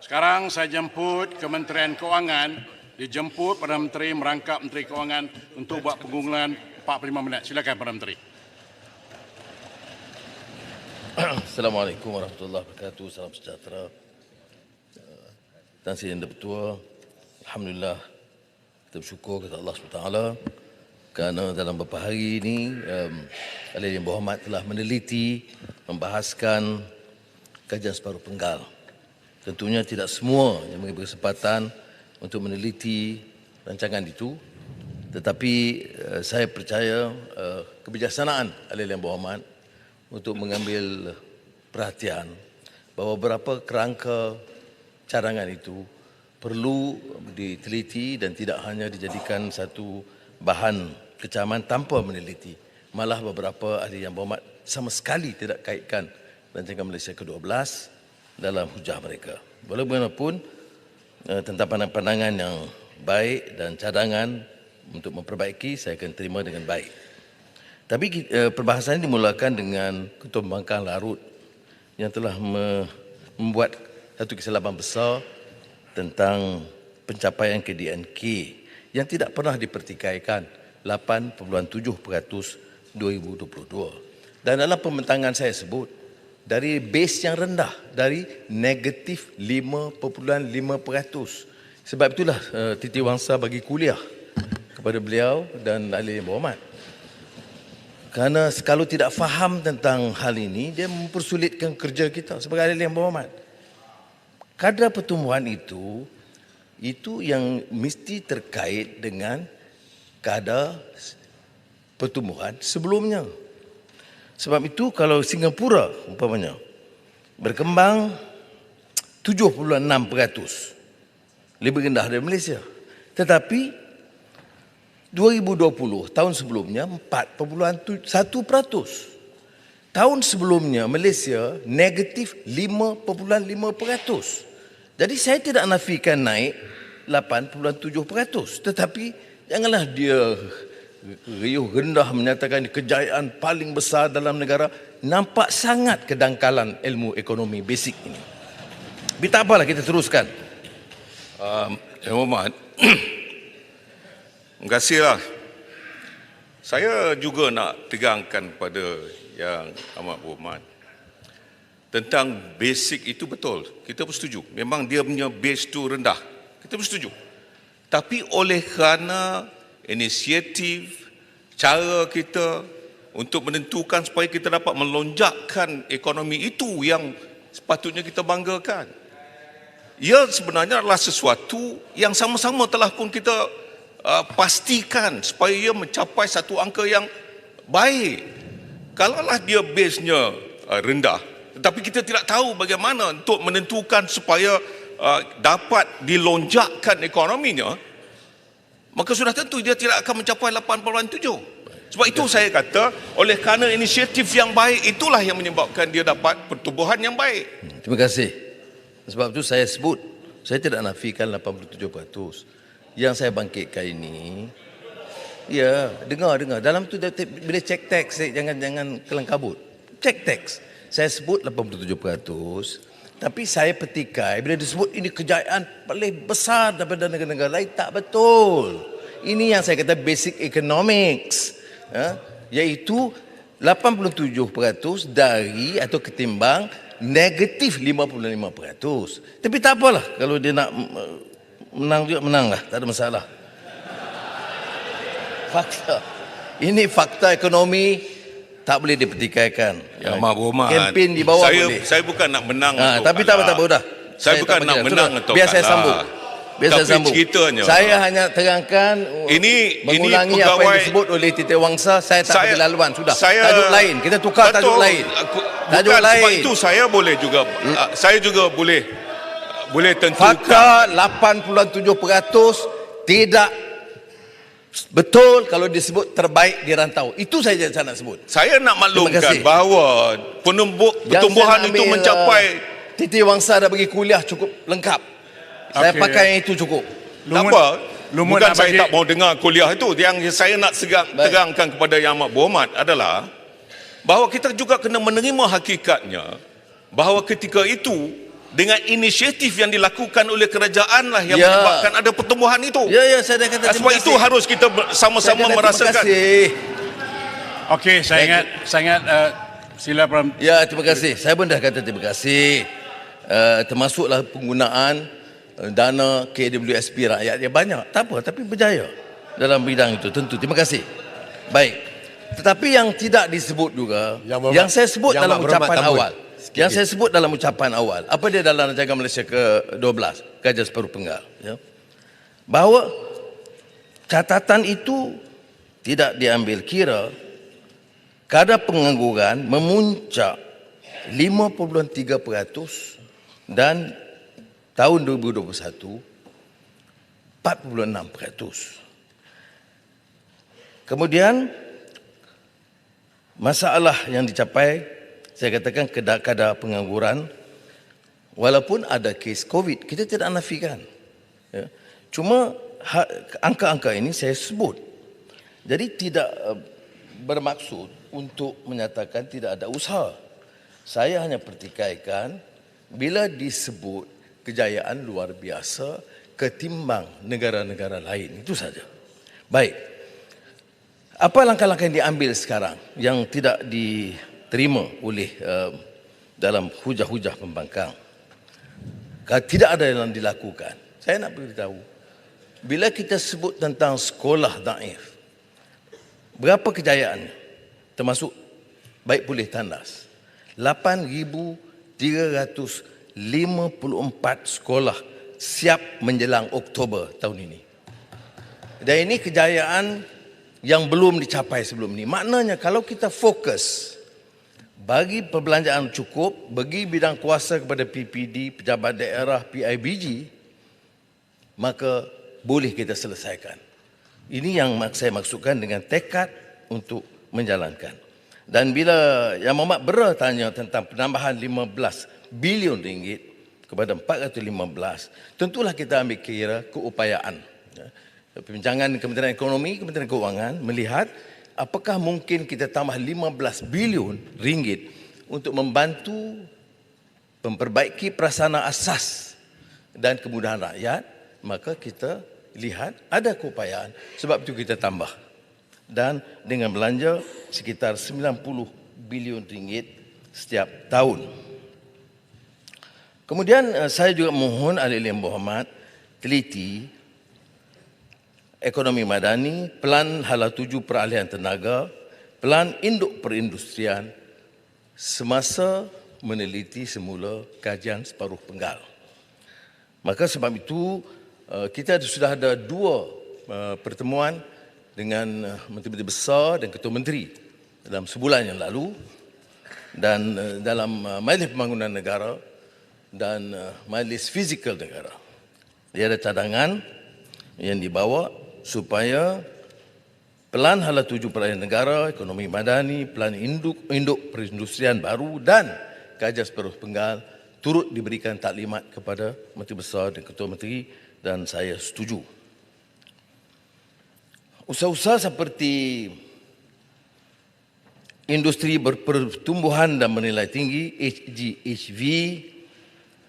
Sekarang saya jemput Kementerian Kewangan, dijemput Perdana Menteri merangkap Menteri Kewangan untuk buat pergumulan 45 minit. Silakan Perdana Menteri. Assalamualaikum warahmatullahi wabarakatuh. Salam sejahtera. Tan Sri Yang Bertua, alhamdulillah kita bersyukur kepada Allah SWT kerana dalam beberapa hari ini Ahli Yang Berhormat telah meneliti, membahaskan kajian separuh penggal. Tentunya tidak semua yang memberi kesempatan untuk meneliti rancangan itu, tetapi saya percaya kebijaksanaan Ahli Yang Berhormat untuk mengambil perhatian bahawa beberapa kerangka cadangan itu perlu diteliti dan tidak hanya dijadikan satu bahan kecaman tanpa meneliti. Malah beberapa ahli yang berhormat sama sekali tidak kaitkan rancangan Malaysia ke-12 dalam hujah mereka. Walaupun tentang pandangan yang baik dan cadangan untuk memperbaiki, saya akan terima dengan baik. Tapi perbahasan ini dimulakan dengan Ketua Pembangkang Larut yang telah membuat satu kesilapan besar tentang pencapaian KDNK yang tidak pernah dipertikaikan 8.7% 2022. Dan dalam pembentangan saya sebut, dari base yang rendah, dari negatif 5.5%. Sebab itulah titiwangsa bagi kuliah kepada beliau dan ahli yang berhormat. Kerana kalau tidak faham tentang hal ini, dia mempersulitkan kerja kita sebagai ahli yang berhormat. Kadar pertumbuhan itu yang mesti terkait dengan kadar pertumbuhan sebelumnya. Sebab itu kalau Singapura umpamanya berkembang 7.6%, lebih rendah dari Malaysia. Tetapi 2020 tahun sebelumnya 4.1%. Tahun sebelumnya Malaysia negatif 5.5%. Jadi saya tidak nafikan naik 8.7%, tetapi janganlah dia riuh rendah menyatakan kejayaan paling besar dalam negara. Nampak sangat kedangkalan ilmu ekonomi basic ini. Tapi tak apalah, kita teruskan. Yang Berhormat, terima kasihlah. Saya juga nak tegangkan pada Yang Amat Berhormat tentang basic itu betul. Kita bersetuju. Memang dia punya base tu rendah. Kita bersetuju. Tapi oleh kerana inisiatif, cara kita untuk menentukan supaya kita dapat melonjakkan ekonomi, itu yang sepatutnya kita banggakan. Ia sebenarnya adalah sesuatu yang sama-sama telah pun kita pastikan supaya ia mencapai satu angka yang baik. Kalaulah dia base-nya rendah, tetapi kita tidak tahu bagaimana untuk menentukan supaya dapat dilonjakkan ekonominya, maka sudah tentu dia tidak akan mencapai 8.7. Sebab itu saya kata, oleh kerana inisiatif yang baik, itulah yang menyebabkan dia dapat pertumbuhan yang baik. Terima kasih. Sebab itu saya sebut, saya tidak nafikan 87%. Yang saya bangkitkan ini, ya, dengar. Dalam tu bila cek teks, jangan kelang kabut. Cek teks. Saya sebut 87%. Tapi saya petikai bila disebut ini kejayaan paling besar daripada negara-negara lain, tak betul. Ini yang saya kata basic economics, iaitu 87% dari atau ketimbang negatif 55%. Tapi tak apalah, kalau dia nak menang juga menanglah, tak ada masalah. Fakta. Ini fakta ekonomi. Tak boleh dipertikaikan. Yang Amat Berhormat, kempen di bawah boleh. Saya bukan nak menang atau tapi tak apa dah. Saya bukan nak menang atau biar saya sambung. Biar saya sambung. Ceritanya, saya hanya terangkan mengulangi apa yang disebut oleh titiwangsa. Saya tak ada laluan. Sudah. Tajuk lain. Kita tukar tajuk lain. Tajuk lain. Sebab itu saya boleh juga saya juga boleh tentukan. Fakta 87% tidak betul kalau disebut terbaik di rantau. Itu saja saya nak sebut. Saya nak maklumkan bahawa pertumbuhan itu mencapai. Titiwangsa dah bagi kuliah cukup lengkap. Saya pakai yang itu cukup. Tak apa. Bukan saya tak mau dengar kuliah itu. Yang saya nak terangkan kepada Yang Amat Berhormat adalah bahawa kita juga kena menerima hakikatnya bahawa ketika itu dengan inisiatif yang dilakukan oleh kerajaan lah yang Ya. menyebabkan ada pertumbuhan itu. Ya, saya dah kata Sebab itu harus kita sama-sama merasakan. Terima kasih. Okey, saya ingat sila Perdana Menteri. Ya, terima kasih. Saya pun dah kata terima kasih. Termasuklah penggunaan dana KWSP rakyat yang banyak. Tak apa, tapi berjaya dalam bidang itu. Tentu. Terima kasih. Baik. Tetapi yang tidak disebut juga, yang saya sebut dalam ucapan awal. Yang saya sebut dalam ucapan awal. Apa dia dalam Rancangan Malaysia ke-12, Gaji Separuh Penggal. Ya. Bahawa catatan itu tidak diambil kira kadar pengangguran memuncak 5.3% dan tahun 2021 4.6%. Kemudian masalah yang dicapai, saya katakan kadar pengangguran, walaupun ada kes COVID, kita tidak nafikan. Ya. Cuma angka-angka ini saya sebut. Jadi tidak bermaksud untuk menyatakan tidak ada usaha. Saya hanya pertikaikan bila disebut kejayaan luar biasa ketimbang negara-negara lain. Itu saja. Baik. Apa langkah-langkah yang diambil sekarang yang tidak diterima oleh dalam hujah-hujah pembangkang? Tidak ada yang dilakukan. Saya nak beritahu, bila kita sebut tentang sekolah daif, berapa kejayaannya? Termasuk baik pulih tandas. 8,354 sekolah siap menjelang Oktober tahun ini. Dan ini kejayaan yang belum dicapai sebelum ini. Maknanya kalau kita fokus bagi perbelanjaan cukup, bagi bidang kuasa kepada PPD, pejabat daerah, PIBG, maka boleh kita selesaikan. Ini yang saya maksudkan dengan tekad untuk menjalankan. Dan bila Yang Mohamad Bera tanya tentang penambahan 15 bilion ringgit kepada 415, tentulah kita ambil kira keupayaan. Perbincangan Kementerian Ekonomi, Kementerian Keuangan melihat apakah mungkin kita tambah 15 bilion ringgit untuk membantu memperbaiki prasarana asas dan kemudahan rakyat, maka kita lihat ada keupayaan. Sebab itu kita tambah. Dan dengan belanja sekitar 90 bilion ringgit setiap tahun. Kemudian saya juga mohon ahli-ahli Yang Berhormat teliti ekonomi madani, pelan hala tuju peralihan tenaga, pelan induk perindustrian semasa meneliti semula kajian separuh penggal. Maka sebab itu kita sudah ada 2 pertemuan dengan Menteri-Menteri Besar dan Ketua Menteri dalam sebulan yang lalu, dan dalam Majlis Pembangunan Negara dan Majlis Fizikal Negara. Dia ada cadangan yang dibawa supaya pelan hala tuju peralihan negara, ekonomi madani, pelan induk perindustrian baru dan kajian separuh penggal turut diberikan taklimat kepada Menteri Besar dan Ketua Menteri, dan saya setuju. Usaha-usaha seperti industri berpertumbuhan dan bernilai tinggi HGHV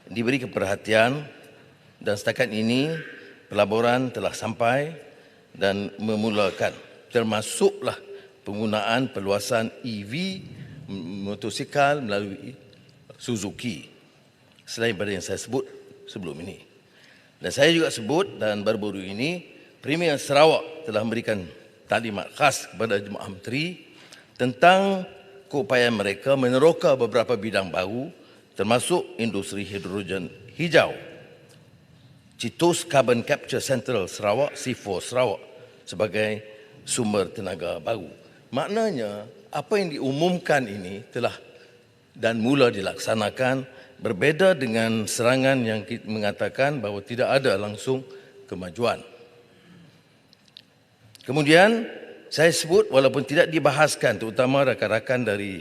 diberi perhatian, dan setakat ini pelaburan telah sampai dan memulakan, termasuklah penggunaan perluasan EV motosikal melalui Suzuki, selain pada yang saya sebut sebelum ini. Dan saya juga sebut, dan baru-baru ini Premier Sarawak telah memberikan taklimat khas kepada Jemaah Menteri tentang keupayaan mereka meneroka beberapa bidang baru, termasuk industri hidrogen hijau, Citus Carbon Capture Central Sarawak, C4 Sarawak, sebagai sumber tenaga baru. Maknanya apa yang diumumkan ini telah dan mula dilaksanakan, berbeza dengan serangan yang mengatakan bahawa tidak ada langsung kemajuan. Kemudian saya sebut, walaupun tidak dibahaskan, terutama rakan-rakan dari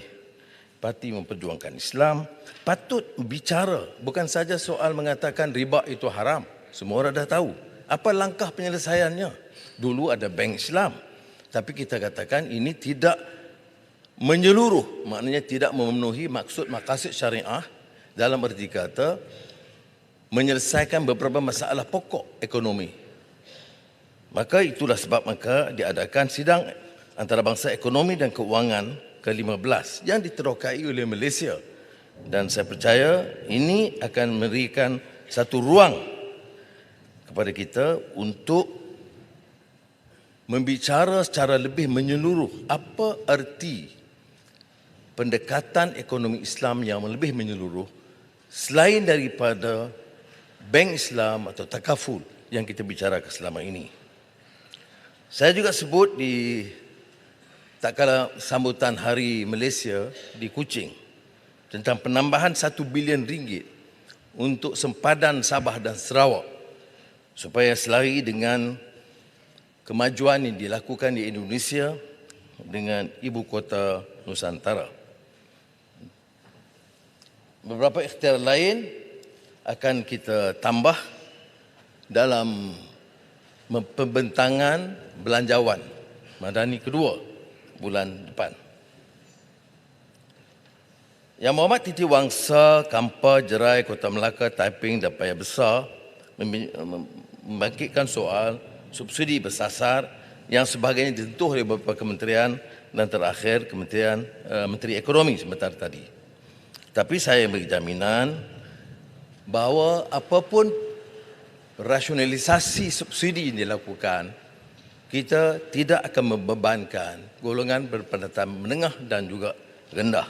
Parti Memperjuangkan Islam, patut bicara bukan saja soal mengatakan riba itu haram. Semua orang dah tahu. Apa langkah penyelesaiannya? Dulu ada Bank Islam. Tapi kita katakan ini tidak menyeluruh. Maknanya tidak memenuhi maksud maqasid syariah, dalam erti kata menyelesaikan beberapa masalah pokok ekonomi. Maka itulah sebab maka diadakan sidang antarabangsa ekonomi dan keuangan ke-15 yang diterokai oleh Malaysia. Dan saya percaya ini akan memberikan satu ruang kepada kita untuk membicara secara lebih menyeluruh apa erti pendekatan ekonomi Islam yang lebih menyeluruh selain daripada bank Islam atau takaful yang kita bicarakan selama ini. Saya juga sebut di tak kala sambutan Hari Malaysia di Kuching tentang penambahan 1 bilion ringgit untuk sempadan Sabah dan Sarawak supaya selari dengan kemajuan yang dilakukan di Indonesia dengan ibu kota Nusantara. Beberapa ikhtiar lain akan kita tambah dalam pembentangan belanjawan Madani kedua bulan depan. Yang Mohd Titi Wangsa, Kampar, Jerai, Kota Melaka, Taiping dan Paya Besar membangkitkan soal subsidi bersasar yang sebagainya ditentuh oleh beberapa kementerian dan terakhir Menteri Ekonomi sebentar tadi. Tapi saya beri jaminan bahawa apapun rasionalisasi subsidi yang dilakukan, kita tidak akan membebankan golongan berpendapatan menengah dan juga rendah.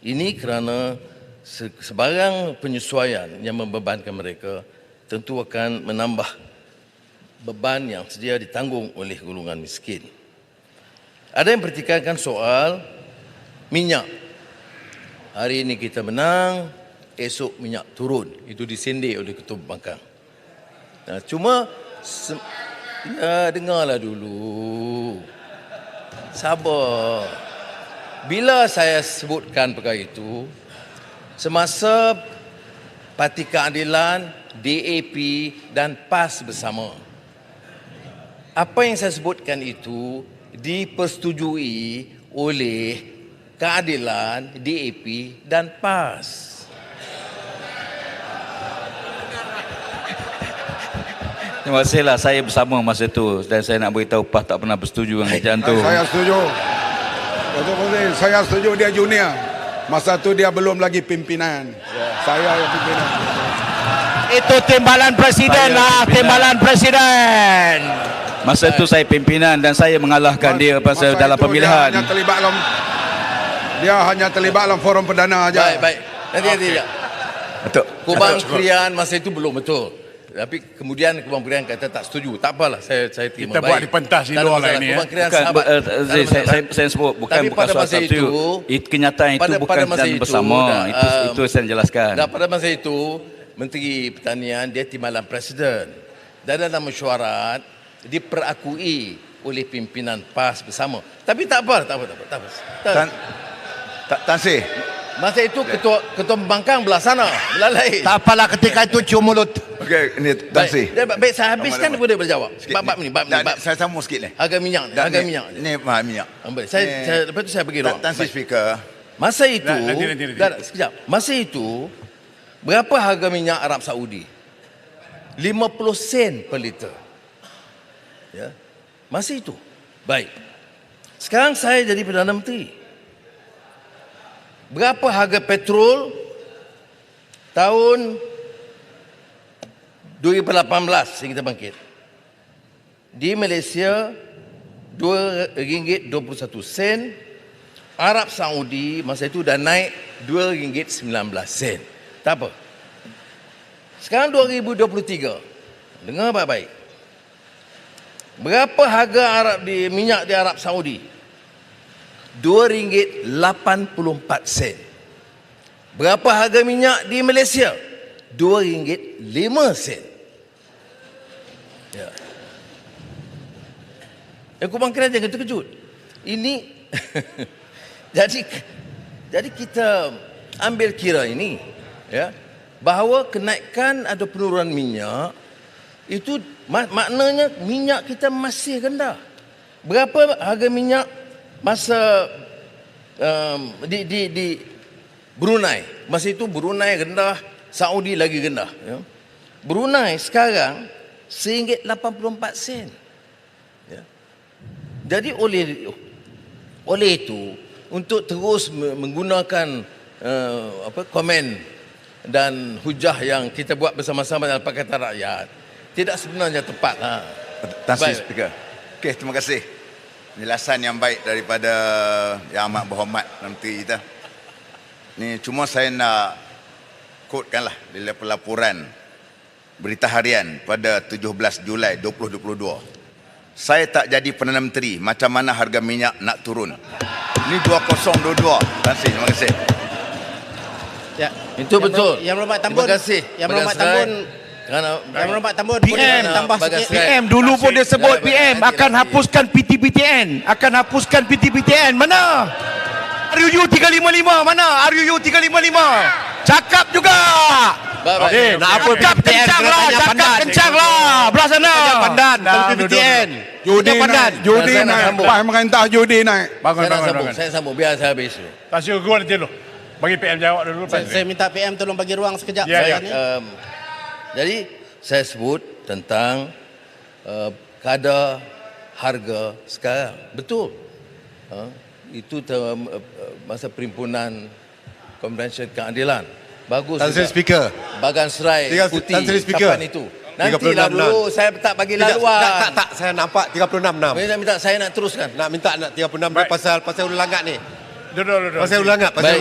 Ini kerana sebarang penyesuaian yang membebankan mereka tentu akan menambah beban yang sedia ditanggung oleh golongan miskin. Ada yang pertikaikan soal minyak. Hari ini kita menang, esok minyak turun. Itu disindir oleh Ketua Pembangkang. Nah, cuma dengarlah dulu. Sabar. Bila saya sebutkan perkara itu, semasa Parti Keadilan, DAP dan PAS bersama, apa yang saya sebutkan itu dipersetujui oleh Keadilan, DAP dan PAS. Terima kasihlah, saya bersama masa itu dan saya nak beritahu PAS tak pernah bersetuju dengan kerajaan tu. Saya setuju. Datuk Fazil, saya setuju dia junior. Masa tu dia belum lagi pimpinan. Saya yang pimpinan. Itu timbalan presiden lah, timbalan presiden. Masa itu saya pimpinan dan saya mengalahkan dia pasal dalam pemilihan. Dia hanya terlibat dalam forum perdana aja. Baik. Nanti. Betul. Kubang Krian masa itu belum betul. Tapi kemudian Kubang Krian kata tak setuju. Tak apalah, saya terima. Kita buat di pentas di luar lah ini. Kubang Krian Bukan, sahabat. saya sebut bukan pada soal masa setuju. Kenyataan itu bukan kenyataan bersama. Itu saya jelaskan. Dan pada masa itu Menteri Pertanian dia timbalan presiden. Dan dalam mesyuarat diperakui oleh pimpinan PAS bersama. Tapi tak apa. Tan Sri, Masa itu ketua pembangkang belah sana, belah lain. Tak apalah ketika itu cium mulut. okey, ni Tan Sri. Baik, saya habiskan dia boleh berjawab. Bab ni. Saya sambung sikit ni. Harga minyak. Ni minyak. Baik, saya lepas tu saya bagi ruang. Tan Sri Speaker, Masa itu, Nanti. sekejap. Masa itu, berapa harga minyak Arab Saudi? 50 sen per liter. Ya. Masa itu. Baik. Sekarang saya jadi Perdana Menteri. Berapa harga petrol tahun 2018 yang kita bangkit? Di Malaysia RM2.21. Arab Saudi masa itu dah naik RM2.19. Tak apa. Sekarang 2023. Dengar baik-baik. Berapa harga minyak di Arab Saudi? RM2.84. Berapa harga minyak di Malaysia? RM2.05. Ya. Kubang Krian jangan terkejut. Ini jadi kita ambil kira ini, ya, bahawa kenaikan atau penurunan minyak itu maknanya minyak kita masih rendah. Berapa harga minyak masa di Brunei? Masa itu Brunei rendah, Saudi lagi rendah. Ya. Brunei sekarang RM1.84. Ya. Jadi oleh itu, untuk terus menggunakan komen dan hujah yang kita buat bersama-sama dalam Pakatan Rakyat tidak sebenarnya tepat. Tan Sri Baik. Speaker. Okey, terima kasih. Penjelasan yang baik daripada Yang Amat Berhormat Menteri kita. Ni cuma saya nak quotekanlah dari pelaporan Berita Harian pada 17 Julai 2022. Saya tak jadi Perdana Menteri, macam mana harga minyak nak turun? Ini 2022. Tan Sri, terima kasih. Ya. Itu betul. Yang Berhormat Tambun. Terima kasih. Yang Berhormat Tambun. Kerana Yang Berhormat Tambun. PM, boleh tambah Bagas sikit. Rai. PM dulu pun dia sebut PM akan hapuskan PTPTN. Akan hapuskan PTPTN. Mana? RUU 355. Mana? RUU 355. Cakap juga. Baik. Nak apa cakap kencang lah. Cakap kencang lah. Belah sana. Pandan. PTPTN. Judi Pandan. naik, judi Saya nak naik. sambung. Pak merintah judi naik. Saya sambung biar saya habis. Tak sure gua nanti dulu. Bagi PM jawab dulu. Saya minta PM tolong bagi ruang sekejap. Ya, ya. Saya ni. Jadi saya sebut tentang kadar harga sekarang. Betul. Itu masa Perhimpunan Konvensyen Keadilan. Bagus Tan Sri juga. Speaker. Bagan serai putih Tan Sri Speaker. kapan itu. Nantilah 36 dulu, saya tak bagi laluan. Tak, saya nampak 36-6. Minta saya nak teruskan. Nak minta 36 Baik. pasal ulangat ni. Duduk. Pasal ulangat, Baik.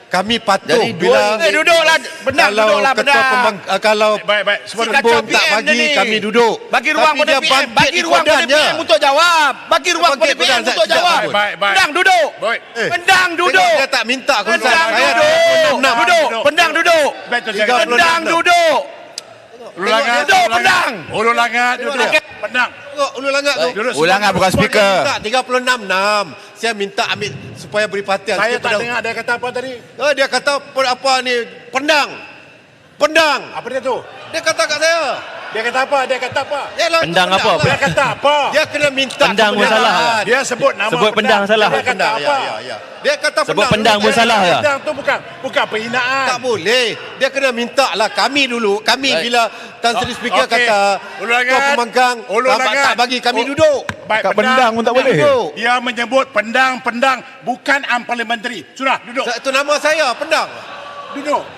Kami patuh Jadi bila Duduklah. Benar, kalau duduklah. ketua Benar. kalau Baik. Semua Si duduk. kacau Pun tak PM bagi ni. kami duduk. Bagi ruang Tapi pada dia PM. bangkit Bagi ruang pada kodannya. PM untuk jawab. Bagi ruang pada Bangkit PM kodan, untuk sekejap, jawab. baik. Pendang duduk. Baik. Pendang Tengok, duduk. dia tak minta konsen. Pendang Saya duduk. 36. Duduk. Pendang duduk. Betul Tiga jangan. puluh Pendang enam. duduk. Ulangan. Duduk, pendang. Ulu langat. Duduk. Pendang. Tengok ulu langat tu. Baik. Duduk. Ulangan bukan speaker. Minta 36-6. Saya minta ambil supaya beri perhatian. Saya sikit tak pada- dengar dia kata apa tadi. Dia kata apa ni? Pendang. Apa dia tu? Dia kata kat saya. Dia kata apa? Yalah, Pendang tu apa? lah. Dia kata apa? Dia kena minta Pendang pun kebenaran. salah. Dia sebut nama Sebut pendang salah. Dia kata apa? Ya. Dia kata Sebut pendang pun salah ke? Pendang tu bukan penghinaan. Tak boleh. Dia kena minta lah kami dulu. Kami Baik. bila Tan Sri Speaker Okey. kata Ulangan. Ketua Pembangkang tak bagi kami duduk. Baik, Kat pendang pun tak boleh. Duduk. Dia menyebut pendang bukan parliamentary. Sudah duduk. Itu nama saya, Pendang. Duduk.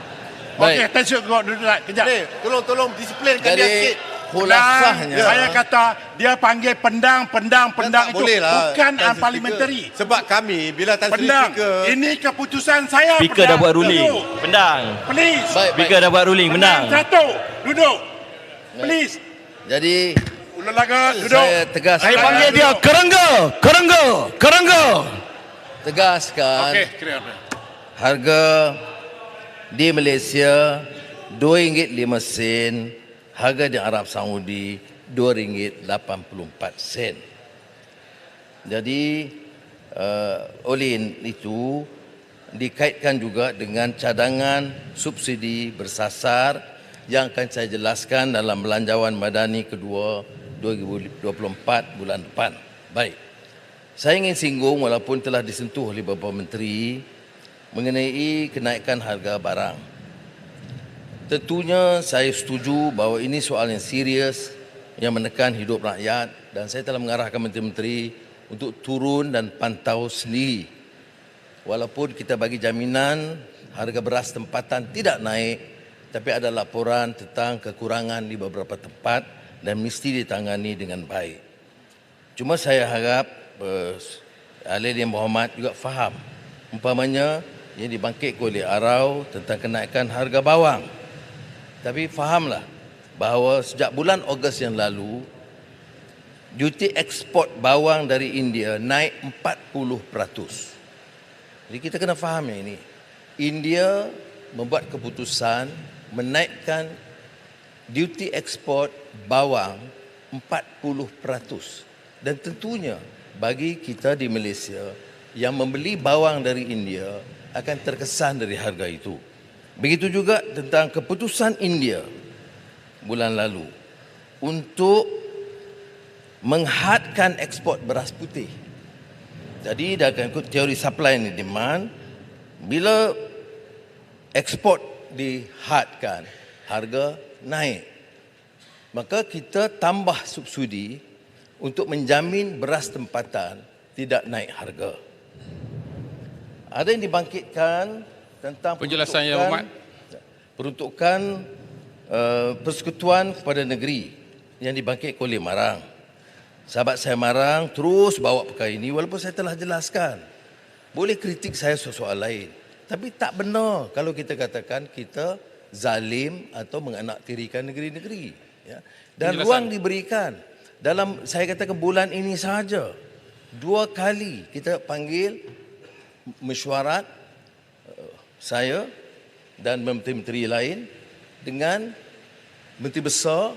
Baik. Okey, tension kau duduk lah kejap. Ni, tolong disiplinkan dia Jadi sikit. khulasahnya Saya kata dia panggil pendang Tak itu boleh lah, bukan Tan Sri parliamentary. Speaker. Sebab kami bila Tan Sri Pendang. Speaker Ini keputusan saya. Speaker dah pendang. buat ruling. Duduk. Pendang. Please. baik. Speaker dah buat ruling. Menang. Satu. Duduk. Please. Jadi Ulang lagat. Duduk. saya tegas. Saya panggil dia kerengga. Tegaskan Okey, clear. harga di Malaysia RM2.05, harga di Arab Saudi RM2.84. Jadi oleh itu dikaitkan juga dengan cadangan subsidi bersasar yang akan saya jelaskan dalam belanjawan madani kedua 2024 bulan depan. Baik. Saya ingin singgung walaupun telah disentuh oleh beberapa menteri mengenai kenaikan harga barang. Tentunya saya setuju bahawa ini soal yang serius yang menekan hidup rakyat dan saya telah mengarahkan menteri-menteri untuk turun dan pantau sendiri. Walaupun kita bagi jaminan harga beras tempatan tidak naik, tapi ada laporan tentang kekurangan di beberapa tempat dan mesti ditangani dengan baik. Cuma saya harap ahli yang berhormat juga faham. Umpamanya yang dibangkitkan oleh Arau tentang kenaikan harga bawang. Tapi fahamlah bahawa sejak bulan Ogos yang lalu duty ekspor bawang dari India naik 40%. Jadi kita kena faham yang ini. India membuat keputusan menaikkan duty ekspor bawang 40%. Dan tentunya bagi kita di Malaysia yang membeli bawang dari India akan terkesan dari harga itu. Begitu juga tentang keputusan India bulan lalu untuk menghadkan ekspor beras putih. Jadi dia akan ikut teori supply and demand. Bila ekspor dihadkan, harga naik. maka kita tambah subsidi untuk menjamin beras tempatan tidak naik harga. Ada yang dibangkitkan tentang Penjelasan Yang Berhormat. peruntukan persekutuan kepada negeri yang dibangkitkan oleh Marang. Sahabat saya Marang terus bawa perkara ini walaupun saya telah jelaskan. Boleh kritik saya soal lain. Tapi tak benar kalau kita katakan kita zalim atau menganaktirikan negeri-negeri. Ya. Dan ruang diberikan. Dalam saya katakan bulan ini sahaja 2 kali kita panggil mesyuarat saya dan menteri-menteri lain dengan Menteri Besar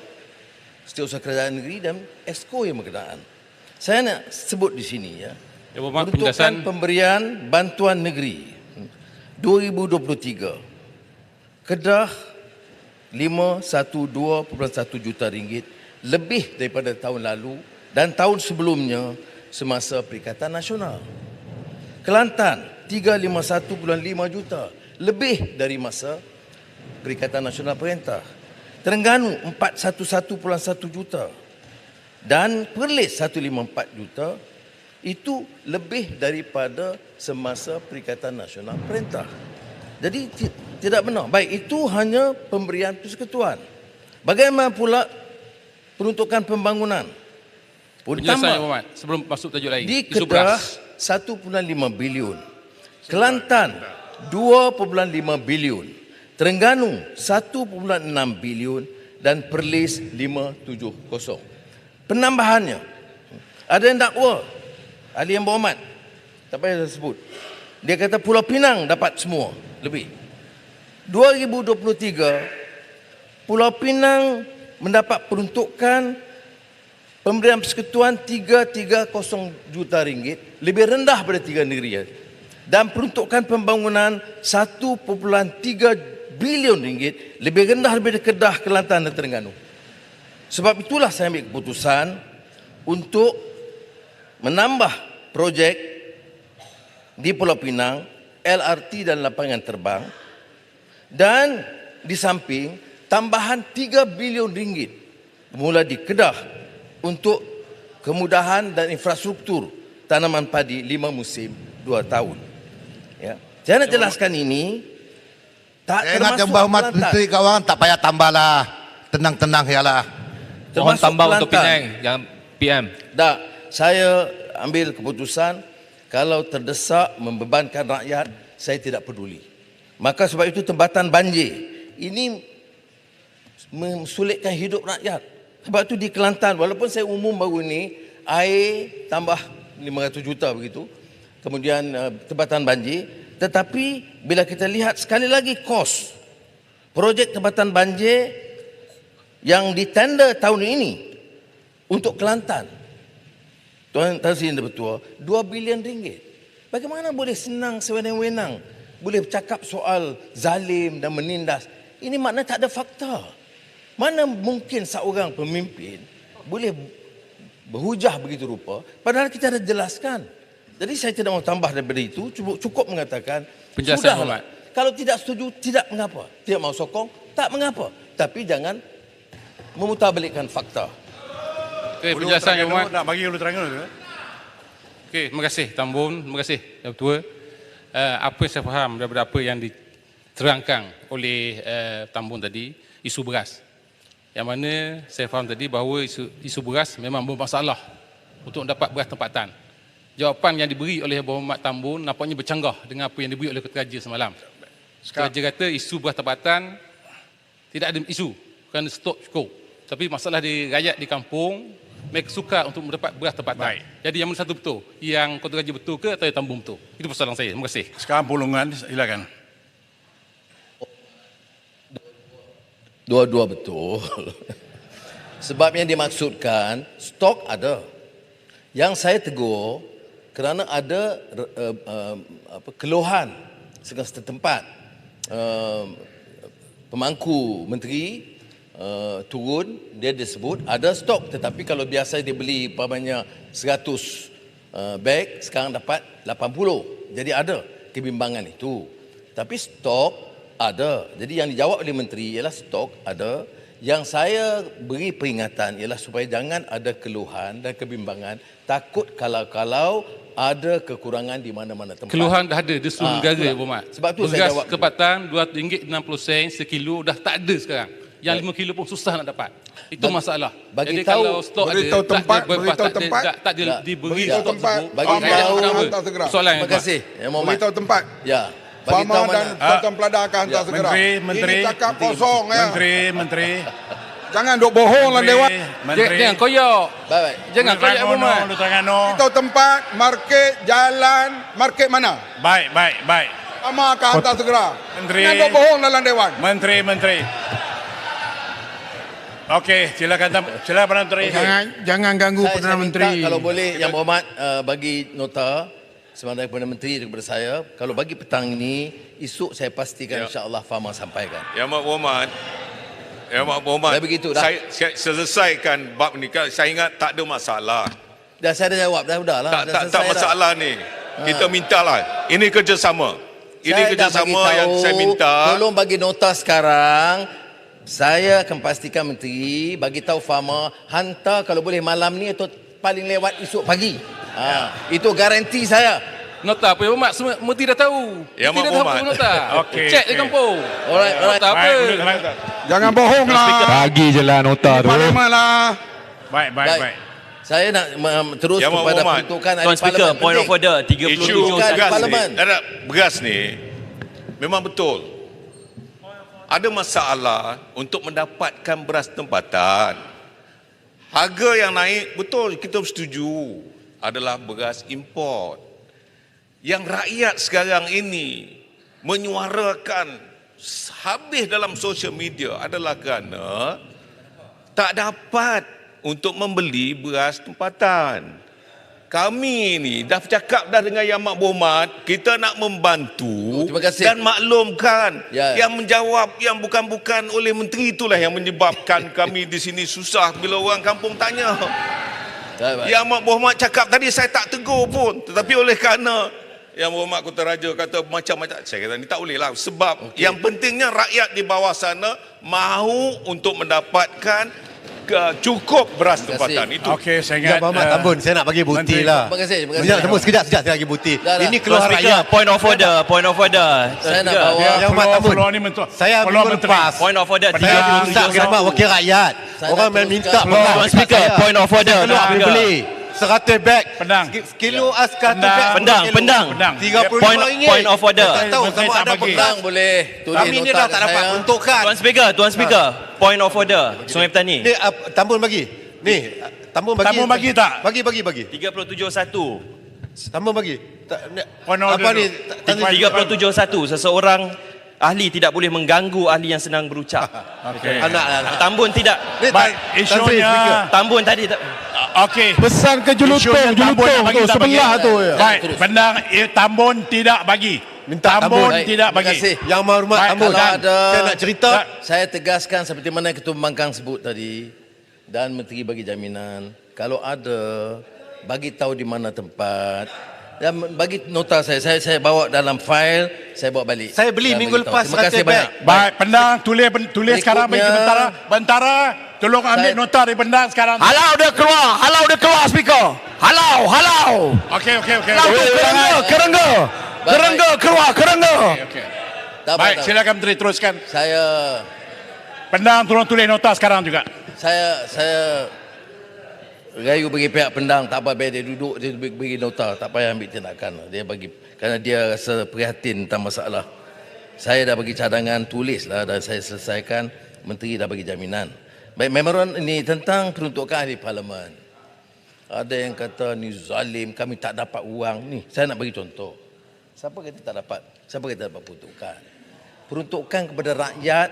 Setiausaha Kerajaan Negeri dan Exco yang berkenaan. Saya nak sebut di sini ya. Yang Berhormat, Peruntukan penjelasan. pemberian bantuan negeri 2023 Kedah 512.1 juta ringgit lebih daripada tahun lalu dan tahun sebelumnya semasa Perikatan Nasional. Kelantan 351.5 juta lebih dari masa Perikatan Nasional Perintah. Terengganu 411.1 juta dan Perlis 154 juta itu lebih daripada semasa Perikatan Nasional Perintah. Jadi tidak benar. Baik, itu hanya pemberian persekutuan. Bagaimana pula peruntukan pembangunan? Penjelasan Yang Berhormat. Sebelum masuk tajuk lain. Di Isu Kedah beras. 1.5 bilion. Kelantan 2.5 bilion. Terengganu 1.6 bilion dan Perlis 570. Penambahannya ada yang dakwa ahli Yang Berhormat. Tak payah saya sebut. Dia kata Pulau Pinang dapat semua lebih. 2023 Pulau Pinang mendapat peruntukan pemberian persekutuan 330 juta ringgit, lebih rendah pada 3 negeri. Dan peruntukan pembangunan 1.3 bilion ringgit, lebih rendah daripada Kedah, Kelantan dan Terengganu. Sebab itulah saya ambil keputusan untuk menambah projek di Pulau Pinang, LRT dan lapangan terbang, dan di samping tambahan 3 bilion ringgit mula di Kedah untuk kemudahan dan infrastruktur tanaman padi 5 musim 2 tahun. Ya. Saya nak jelaskan ini tak Saya ingat termasuk Yang Berhormat Kelantan. Menteri Keuangan tak payah tambahlah. Tenang-tenang yalah. Mohon Termasuk tambah untuk Kelantan. Penang. Yang PM. Tak, saya ambil keputusan kalau terdesak membebankan rakyat, saya tidak peduli. Maka sebab itu tempatan banjir ini mensulitkan hidup rakyat. Sebab itu di Kelantan, walaupun saya umum baru ini, air tambah 500 juta begitu, kemudian tempatan banjir, tetapi bila kita lihat sekali lagi kos projek tempatan banjir yang ditender tahun ini untuk Kelantan, Tuan Tan Sri Betua, 2 bilion ringgit. Bagaimana boleh senang sewenang-wenang boleh bercakap soal zalim dan menindas? Ini maknanya tak ada fakta. Mana mungkin seorang pemimpin boleh berhujah begitu rupa padahal kita dah jelaskan. Jadi saya tidak mau tambah daripada itu, cukup mengatakan Penjelasan sudahlah. Kalau tidak setuju, tidak mengapa. Tidak mau sokong, tak mengapa. Tapi jangan memutarbalikkan fakta. Okey, penjelasan Yang Berhormat. Nak bagi Ulu Terengganu tu. Okey, terima kasih Tambun, terima kasih Yang Ketua. Apa yang saya faham daripada apa yang diterangkan oleh Tambun tadi, isu beras. Yang mana saya faham tadi bahawa isu beras memang bermasalah untuk dapat beras tempatan. Jawapan yang diberi oleh Yang Berhormat Tambun nampaknya bercanggah dengan apa yang diberi oleh Ketua Raja semalam. Ketua Raja kata isu beras tempatan tidak ada isu kerana stok cukup. Tapi masalah di rakyat di kampung, mereka suka untuk mendapat beras tempatan. Baik. Jadi yang mana satu betul? Yang Ketua Raja betul ke atau yang Tambun betul? Itu persoalan saya. Terima kasih. Sekarang pulungan, silakan. Dua-dua betul. Sebab yang dimaksudkan stok ada. Yang saya tegur kerana ada keluhan setempat. Pemangku menteri turun, dia disebut ada stok, tetapi kalau biasa dia beli umpamanya 100 beg, sekarang dapat 80. Jadi ada kebimbangan itu. Tapi stok ada. Jadi yang dijawab oleh menteri ialah stok ada. Yang saya beri peringatan ialah supaya jangan ada keluhan dan kebimbangan. Takut kalau ada kekurangan di mana-mana tempat. Keluhan dah ada di seluruh negara, itulah. Puan Mat. Sebab tu saya beras jawab. kepatan RM2.60 sekilo dah tak ada sekarang. Yang 5 kilo pun susah nak dapat. Itu masalah. bagi Jadi tahu, kalau stok ada, beritahu tempat, beritahu tak tempat. tak diberi Beritahu stok tempat, tersebut. bagi Farmer tahu, akan hantar segera. Soalan yang Terima kasih. Ya, Muhammad. Beritahu tempat. Ya. Bagi Farmer tahu dan mana. tuan peladar akan hantar segera. Menteri. Ini cakap kosong ya. Menteri. Jangan duk bohong lah Dewan. Jangan koyak. Baik. Jangan koyak, Puan Mat. Beritahu tempat, market, jalan, market mana? Baik. Farmer akan hantar segera. Menteri. Jangan duk bohong dalam Dewan. Menteri. Okey, silakan Menteri. Jangan ganggu Saya minta kalau boleh Yang Berhormat bagi nota sebenarnya kepada Menteri dan kepada saya. Kalau bagi petang ini, esok saya pastikan insya-Allah Farmer sampaikan. Yang Amat Berhormat. Dah begitu dah. Saya selesaikan bab ni. Saya ingat tak ada masalah. Dah saya dah jawab, dah udahlah. Tak masalah ni. Kita mintalah. Ini kerjasama. Ini kerjasama yang saya minta. Tolong bagi nota sekarang. Saya akan pastikan Menteri bagi tahu Farmer hantar kalau boleh malam ni atau paling lewat esok pagi. Itu garanti saya. Nota apa, Puan Mat? Semua Menteri dah tahu. Ya, Menteri Mak dah tahu Muhammad. nota. Okey, Cek di okey. kampung. Alright. Nota apa? Jangan bohong lah. Bagi je lah nota tu. Parlimen lah. Baik. Saya nak terus Ya, Mak kepada Muhammad. peruntukan ahli Tuan Speaker, parlimen. point of Penting. order, Isu 37 Bukan beras parlimen. ni, beras ni memang betul. Ada masalah untuk mendapatkan beras tempatan. Harga yang naik, betul kita setuju, adalah beras import. Yang rakyat sekarang ini menyuarakan habis dalam sosial media adalah kerana tak dapat untuk membeli beras tempatan. Kami ni dah bercakap dah dengan Yang Amat Berhormat, kita nak membantu Terima kasih. dan maklumkan. Ya. Yang menjawab yang bukan-bukan oleh menteri itulah yang menyebabkan kami di sini susah bila orang kampung tanya. Baik. Yang Amat Berhormat cakap tadi saya tak tegur pun, tetapi oleh kerana Yang Berhormat Kota Raja kata macam-macam, saya kata ni tak boleh lah, sebab yang pentingnya rakyat di bawah sana mahu untuk mendapatkan cukup beras Terima kasih. tempatan itu. Okey, saya Ya, ingat Muhammad Tambun, saya nak bagi bukti lah. Terima kasih. Tunggu sekejap saya bagi bukti. Dah. Ini Tuan keluar Speaker, rakyat. point of order. Saya nak Speaker, bawa Yang Amat Tambun. Peluang ni mentua. Saya Peluang minggu menteri. lepas. Point of order, Saya minta khidmat 37 wakil rakyat. Saya Orang nak main minta teruskan. pendapat Tuan Speaker, saya. point of order. Keluar Tuan Speaker. beli 100 beg. Pedang. Kilo askar tu Pedang. beg. Pendang. Pedang. RM35. Point of order. Tak tahu Menteri sama tak ada bagi. Pedang boleh tulis Kami ni nota dah kat tak dapat saya. peruntukan. Tuan Speaker, point of order. Sungai Petani. Ni Tambun bagi. Ni Tambun bagi. Tambun bagi tak? Bagi. 37.1. Tambun bagi. Point of Apa order ni? tu. 37.1. Seseorang ahli tidak boleh mengganggu ahli yang sedang berucap. Okey. Anak. Tambun tidak. Baik, isunya Tambun tadi tak. okey. Pesan ke Isunya Tambun nak bagi, tak bagi. tu. Baik, Pendang Tambun tidak bagi. Minta Tambun Baik, tidak terima bagi. kasih. Yang Mahormat Baik, Tambun. kalau ada Saya nak cerita. Saya tegaskan seperti mana Ketua Pembangkang sebut tadi dan Menteri bagi jaminan kalau ada bagi tahu di mana tempat dan bagi nota saya bawa dalam fail, saya bawa balik. Saya beli Dan minggu bagi tahu. lepas Terima kasih 100 banyak. Baik, Pendang tulis sekarang bagi Berikutnya. Bentara. Tolong ambil Saya- nota dari Pendang sekarang. Halau dia keluar speaker. Halau. Okey. Kerengga keluar. Okey. Tak apa, Baik, tak apa. silakan Menteri teruskan. Saya Pendang tolong tulis nota sekarang juga. saya rayu bagi pihak Pendang, tak apa, biar dia duduk, dia bagi nota, tak payah ambil tindakan. Dia bagi, kerana dia rasa prihatin tentang masalah. Saya dah bagi cadangan, tulislah dan saya selesaikan, Menteri dah bagi jaminan. Baik, memorandum ini tentang peruntukan ahli parlimen. Ada yang kata ni zalim, kami tak dapat wang. Ni, saya nak bagi contoh. Siapa kata tak dapat? Siapa kata dapat peruntukan? Peruntukan kepada rakyat,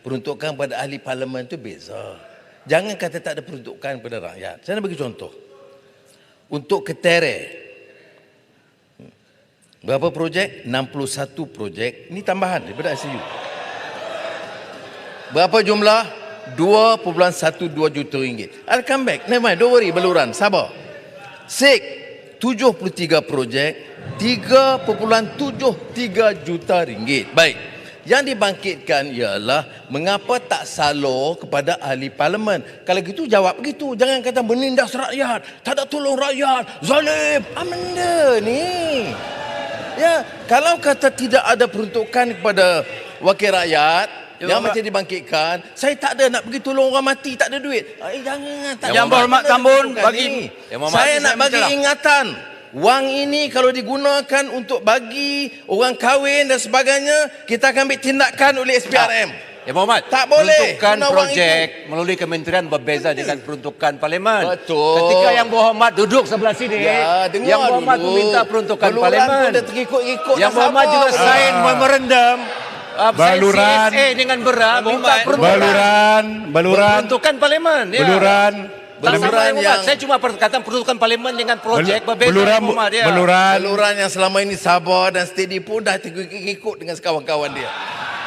peruntukan kepada ahli parlimen itu beza. Jangan kata tak ada peruntukan kepada rakyat. Saya nak bagi contoh. Untuk Ketere, berapa projek? 61 projek. Ini tambahan daripada ICU. Berapa jumlah? 2.12 juta ringgit. I'll come back. Never mind, don't worry, beluran. Sabar. SIG, 73 projek, 3.73 juta ringgit. Baik. Yang dibangkitkan ialah mengapa tak salur kepada ahli parlimen. Kalau gitu jawab begitu. Jangan kata menindas rakyat, tak ada tolong rakyat, zalim. Benda ni. Ya, kalau kata tidak ada peruntukan kepada wakil rakyat yang macam dibangkitkan, saya tak ada nak pergi tolong orang mati, tak ada duit. Jangan. Tak Yang Berhormat Tambun bagi saya nak bagi ingatan. Wang ini kalau digunakan untuk bagi orang kahwin dan sebagainya, kita akan ambil tindakan oleh SPRM. Ya Muhammad, Tak boleh peruntukan guna wang projek melalui kementerian berbeza dengan peruntukan parlimen. Betul. Ketika Yang Berhormat duduk sebelah sini, Ya, dengar Yang Berhormat dulu. meminta peruntukan Beluran parlimen. pun dia terikut-ikut. Yang Berhormat juga sign memorandum. Baluran. CSA dengan berat minta Baluran. peruntukan parlimen. Ya. Beluran. Tak sama Beluran Yang Berhormat. yang- Saya cuma perkataan peruntukan parlimen dengan projek berbeza. Beluran. Yang Berhormat, ya. Beluran yang selama ini sabar dan steady pun dah terikut dengan kawan-kawan dia.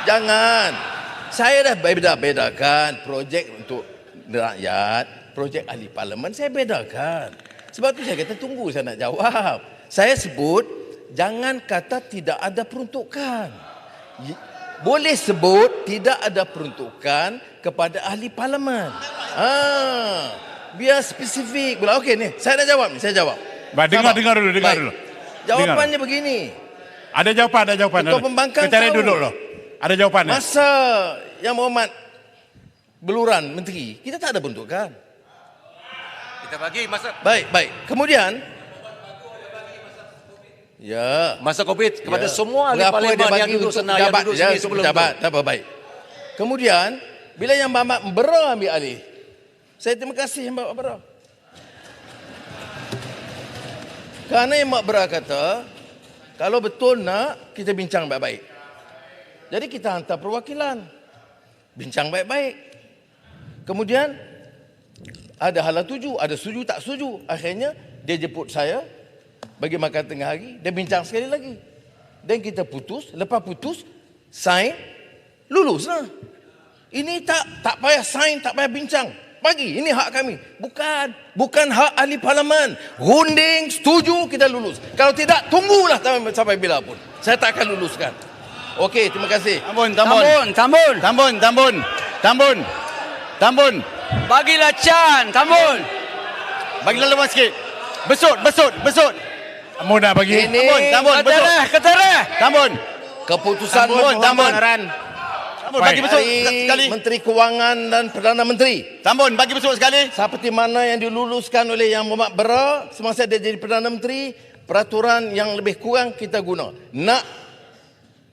Jangan. Saya dah bedakan projek untuk rakyat, projek ahli parlimen saya bedakan. Sebab tu saya kata tunggu saya nak jawab. Saya sebut jangan kata tidak ada peruntukan. Boleh sebut tidak ada peruntukan kepada ahli parlimen. Biar spesifik. Okey ni, saya dah jawab ni, saya jawab. Baik, dengar dulu. Baik. Jawapannya begini. Ada jawapan. Ketua Pembangkang Kita tahu. duduk loh. Ada jawapannya. Masa Yang Berhormat beluran menteri, kita tak ada peruntukan. Kita bagi masa Baik. Kemudian ya, masa COVID kepada semua ahli berapa parlimen dia yang bagi duduk untuk Senar, yang pejabat, duduk sini sebelum pejabat, tu. tak apa, baik. Kemudian bila Yang Berhormat Bera ambil alih, saya terima kasih Yang Berhormat Bera. Kerana Yang Berhormat Bera kata, kalau betul nak, kita bincang baik-baik. Jadi kita hantar perwakilan, bincang baik-baik. Kemudian ada hala tuju, ada setuju tak setuju. Akhirnya dia jemput saya bagi makan tengah hari, dia bincang sekali lagi. Dan kita putus, lepas putus sign, lulus lah. Ini tak payah sign, tak payah bincang. Bagi, ini hak kami. Bukan hak ahli parlimen. Runding, setuju, kita lulus. Kalau tidak, tunggulah sampai bila pun. Saya tak akan luluskan. Okey, terima kasih. Tambun. Bagilah Chan, Tambun. Bagilah lepas sikit. Besut. Kamu nak bagi? Ini Ketereh. Tambun. keputusan Tambun. Bagi besut sekali. Menteri Kewangan dan Perdana Menteri. Tambun, bagi besut sekali. Seperti mana yang diluluskan oleh Yang Berhormat Bera semasa dia jadi Perdana Menteri, peraturan yang lebih kurang kita guna. Nak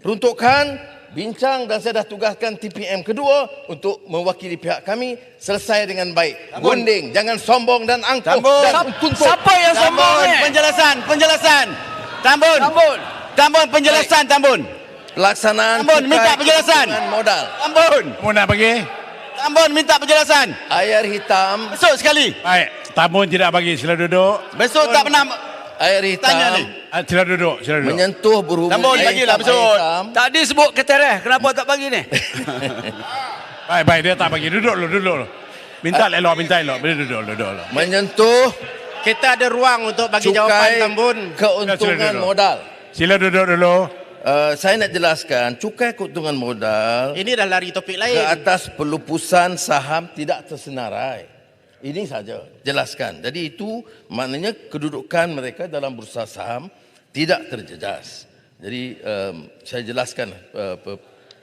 peruntukan, bincang dan saya dah tugaskan TPM kedua untuk mewakili pihak kami selesai dengan baik. Gunding, jangan sombong dan angkuh dan tuntut. Siapa yang sombong ni? Penjelasan. Tambun, penjelasan Tambun. Pelaksanaan Tambun, minta penjelasan. dengan modal. Kamu nak bagi? Tambun minta penjelasan. Air hitam, Besut sekali. Baik. Tamu tidak bagi. Sila duduk. Besut tak pernah air tanya ni. hitam Sila duduk. menyentuh berhubung. Tambun, air bagilah hitam, besut. air hitam. Tadi sebut ketereh, kenapa tak bagi ni? Baik. Dia tak bagi. Duduk lo. Minta elok. Boleh duduk. Menyentuh Kita ada ruang untuk bagi jawapan cukai Tambun. keuntungan modal. Sila duduk dulu. Saya nak jelaskan, cukai keuntungan modal Ini dah lari topik ke lain. atas pelupusan saham tidak tersenarai. Ini saja, jelaskan. Jadi itu maknanya kedudukan mereka dalam bursa saham tidak terjejas. Jadi saya jelaskan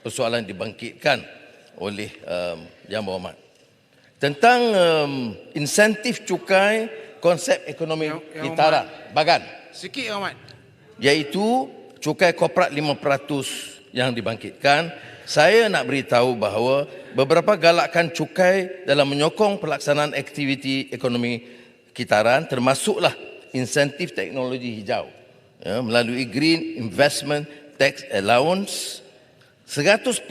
persoalan dibangkitkan oleh Yang Berhormat. Tentang insentif cukai konsep ekonomi kitaran, bagan. Sikit Ahmad. Iaitu cukai korporat 5% yang dibangkitkan. Saya nak beritahu bahawa beberapa galakan cukai dalam menyokong pelaksanaan aktiviti ekonomi kitaran termasuklah insentif teknologi hijau melalui Green Investment Tax Allowance 100%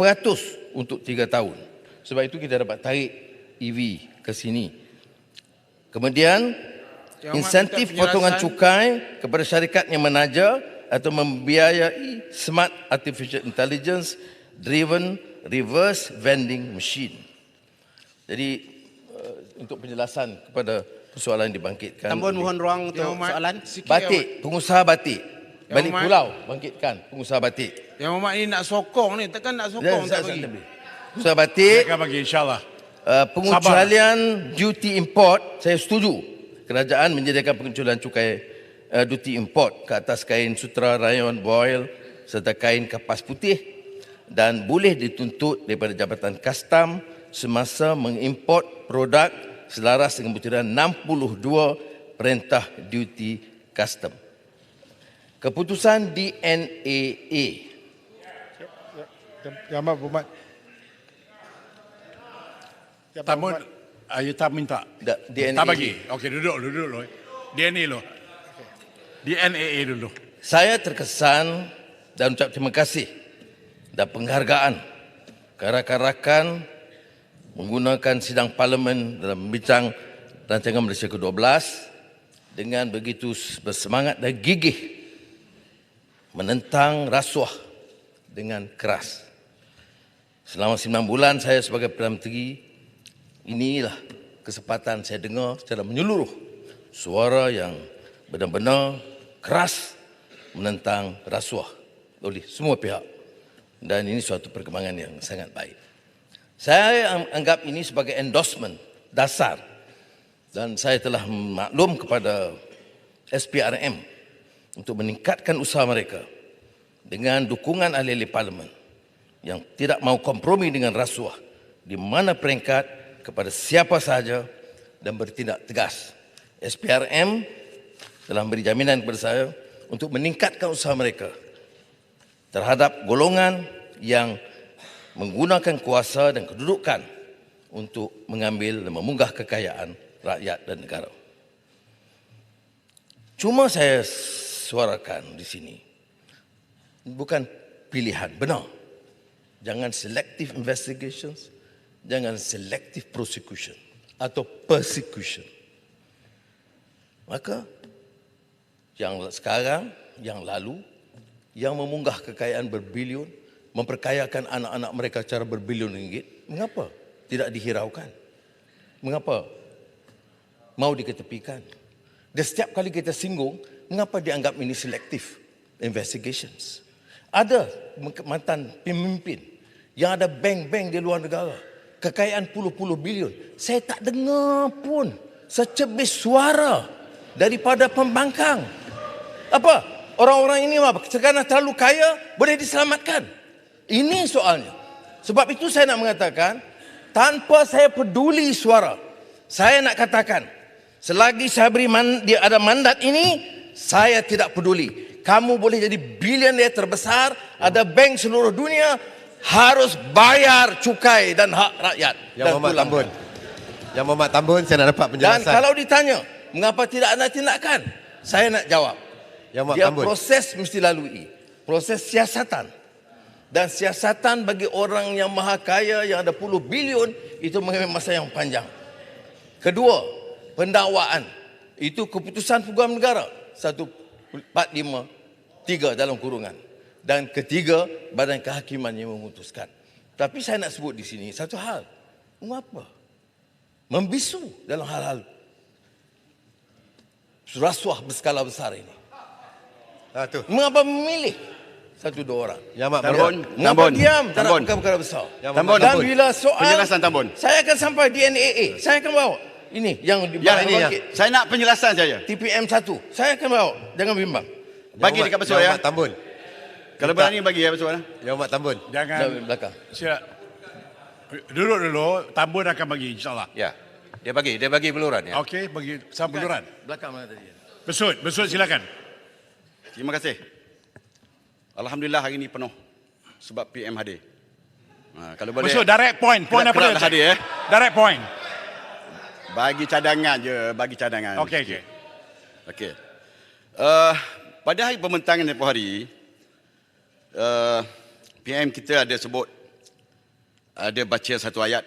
untuk 3 tahun. Sebab itu kita dapat tarik EV ke sini. Kemudian insentif potongan cukai kepada syarikat yang menaja atau membiayai smart artificial intelligence driven reverse vending machine. Jadi untuk penjelasan kepada persoalan yang dibangkitkan. Tambun mohon ruang untuk soalan. Batik, pengusaha batik. balik pulau bangkitkan pengusaha batik. Yang Muhammad ni nak sokong ni, takkan nak sokong tak bagi. Pengusaha batik, Mereka bagi insyaAllah. pengecualian duty import, saya setuju. Kerajaan menyediakan pengecualian cukai duty import ke atas kain sutra, rayon, voile serta kain kapas putih dan boleh dituntut daripada Jabatan Kastam semasa mengimport produk selaras dengan butiran 62 Perintah Duty Custom. Keputusan DNAA. Yang Amat Berhormat. Tamun, you tak minta. DNAA. Tak bagi. Okey, duduk lo. DNA lo. DNAA dulu. Saya terkesan dan ucap terima kasih dan penghargaan ke rakan-rakan menggunakan sidang parlimen dalam membincang rancangan Malaysia ke-12 dengan begitu bersemangat dan gigih menentang rasuah dengan keras. Selama 9 bulan saya sebagai Perdana Menteri, inilah kesempatan saya dengar secara menyeluruh suara yang benar-benar keras menentang rasuah oleh semua pihak. Dan ini suatu perkembangan yang sangat baik. Saya anggap ini sebagai endorsement dasar dan saya telah maklum kepada SPRM untuk meningkatkan usaha mereka dengan dukungan ahli-ahli parlimen yang tidak mahu kompromi dengan rasuah di mana peringkat kepada siapa sahaja dan bertindak tegas. SPRM telah memberi jaminan kepada saya untuk meningkatkan usaha mereka terhadap golongan yang menggunakan kuasa dan kedudukan untuk mengambil dan memunggah kekayaan rakyat dan negara. Cuma saya suarakan di sini, bukan pilihan, benar. Jangan selective investigations, jangan selective prosecution atau persecution. Maka yang sekarang, yang lalu, yang memunggah kekayaan berbilion, memperkayakan anak-anak mereka secara berbilion ringgit, mengapa tidak dihiraukan? Mengapa mau diketepikan? Dan setiap kali kita singgung, mengapa dianggap ini selective investigations? Ada mantan pemimpin yang ada bank-bank di luar negara, kekayaan puluh-puluh bilion. Saya tak dengar pun secebis suara daripada pembangkang. Apa? Orang-orang ini sekarang terlalu kaya, boleh diselamatkan. Ini soalnya. Sebab itu saya nak mengatakan, tanpa saya peduli suara, saya nak katakan, selagi saya beri dia ada mandat ini, saya tidak peduli. Kamu boleh jadi bilioner terbesar, ada bank seluruh dunia, harus bayar cukai dan hak rakyat. Yang Muhammad Tambun. Yang Muhammad Tambun, saya nak dapat penjelasan. Dan kalau ditanya, mengapa tidak ada tindakan? Saya nak jawab. Dia proses mesti lalui. Proses siasatan. Dan siasatan bagi orang yang maha kaya yang ada puluh bilion itu mengambil masa yang panjang. Kedua, pendakwaan. Itu keputusan Peguam Negara 1453 dalam kurungan. Dan ketiga, Badan Kehakiman yang memutuskan. Tapi saya nak sebut di sini satu hal. Mengapa? Membisu dalam hal-hal rasuah berskala besar ini. Mengapa memilih satu dua orang? Mengapa diam terhadap perkara besar? Dan bila soal penjelasan Tambun, saya akan sampai DNAA, saya akan bawa ini yang bangkit. Saya nak penjelasan saya. TPM 1, saya akan bawa, jangan bimbang. Bagi dekat Besar ya. Tambun. Kalau berani bagi ya Besar. Yang Muhammad Tambun. Jangan belakang. Dulu Tambun akan bagi insyaAllah. Ya. Dia bagi beluran ya. Okey, bagi sama beluran. Belakang mana tadi? Besut silakan. Terima kasih. Alhamdulillah hari ini penuh sebab PM hadir. Kalau boleh. Besut direct point apa dia? Hadir ya. Direct point. Bagi cadangan je, bagi cadangan. Okey. Pada hari pembentangan tempoh hari, PM kita ada sebut, ada baca satu ayat.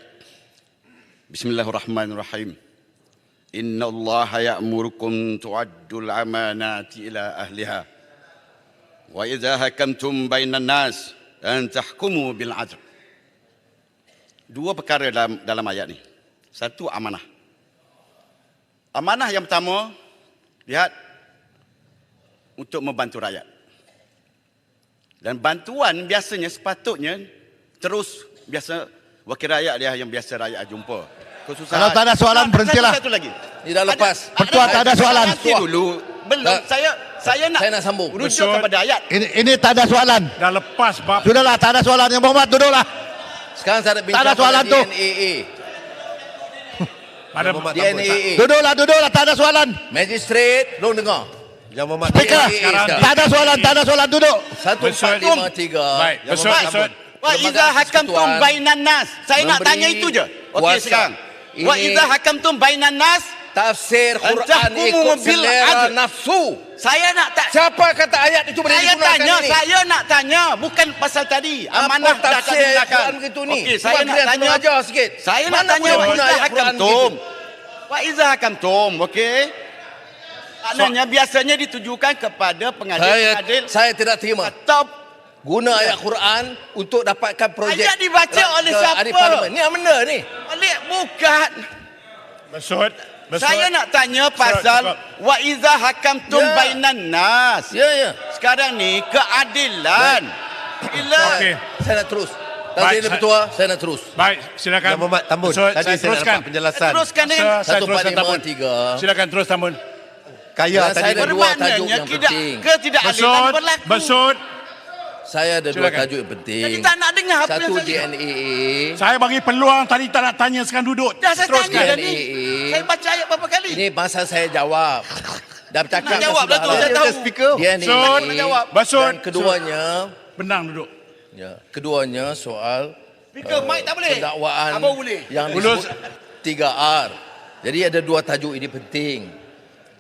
Bismillahirrahmanirrahim. Inna Allah ya'murukum tu'addul amanati ila ahliha. Wa idza hakamtum bainan nas an tahkumu bil 'adl. Dua perkara dalam ayat ni. Satu, amanah. Amanah yang pertama, lihat, untuk membantu rakyat. Dan bantuan biasanya sepatutnya terus biasa wakil rakyat dia yang biasa rakyat jumpa. Kesusahan. Kalau tak ada soalan, berhentilah. Satu lagi. Tidak lepas. Ketua tak ada soalan. Nanti dulu. Belum. Saya nak sambung. rujuk kepada ayat. Ini tak ada soalan. Dah lepas bab. Sudahlah, tak ada soalan. Yang Muhammad, duduklah. Sekarang saya nak bincang Tak ada soalan tu. DNAA. Ada Duduklah, tak ada soalan. Magistrate, belum dengar. Yang Muhammad Speaker, tak ada soalan, duduk. 1453. Baik, besut. Wa idza hakamtum bainan nas. Saya nak tanya itu je. Okey sekarang. Wa idza hakamtum bainan nas, tafsir Quran ikut selera nafsu. Saya nak Siapa kata ayat itu boleh digunakan ini? Saya nak tanya bukan pasal tadi. Amanah dah tak tafsir digunakan. Quran begitu ni? Okey, saya nak tanya ajar sikit. Saya nak tanya wa idza hakamtum. Wa idza hakamtum, okey? Maknanya biasanya ditujukan kepada pengadil-pengadil. Saya tidak terima. Atau guna ayat Quran untuk dapatkan projek. ayat dibaca oleh siapa? Ni yang benda ni. Bukan. Besut. Saya nak tanya pasal wa iza hakamtum bainan nas. Ya. Sekarang ni keadilan. Bila Okey. Saya nak terus. Baik, Tadi dia bertua, saya nak terus. Baik, silakan. Yang Muhammad Tambun. Besut, Tadi saya saya teruskan. dapat penjelasan. teruskan dengan Saya teruskan Tambun. 1453. Silakan terus Tambun. Kaya Dan saya tadi. ada dua tajuk yang penting. ketidakadilan berlaku. Besut. Saya ada dua Silakan. tajuk yang penting. Jadi tak nak dengar apa Satu yang saya DNAA. Saya bagi peluang tadi tak nak tanya, sekarang duduk. dah saya Teruskan. tanya dah ni. DNAA. Saya baca ayat berapa kali? Ini masa saya jawab. Dah bercakap Nak jawab sudah dah tu, saya tahu. DNAA. Besut. Dan keduanya, Benang duduk. keduanya soal Speaker mic tak boleh. pendakwaan Abang boleh. yang Ulus. disebut 3R. Jadi ada dua tajuk ini penting.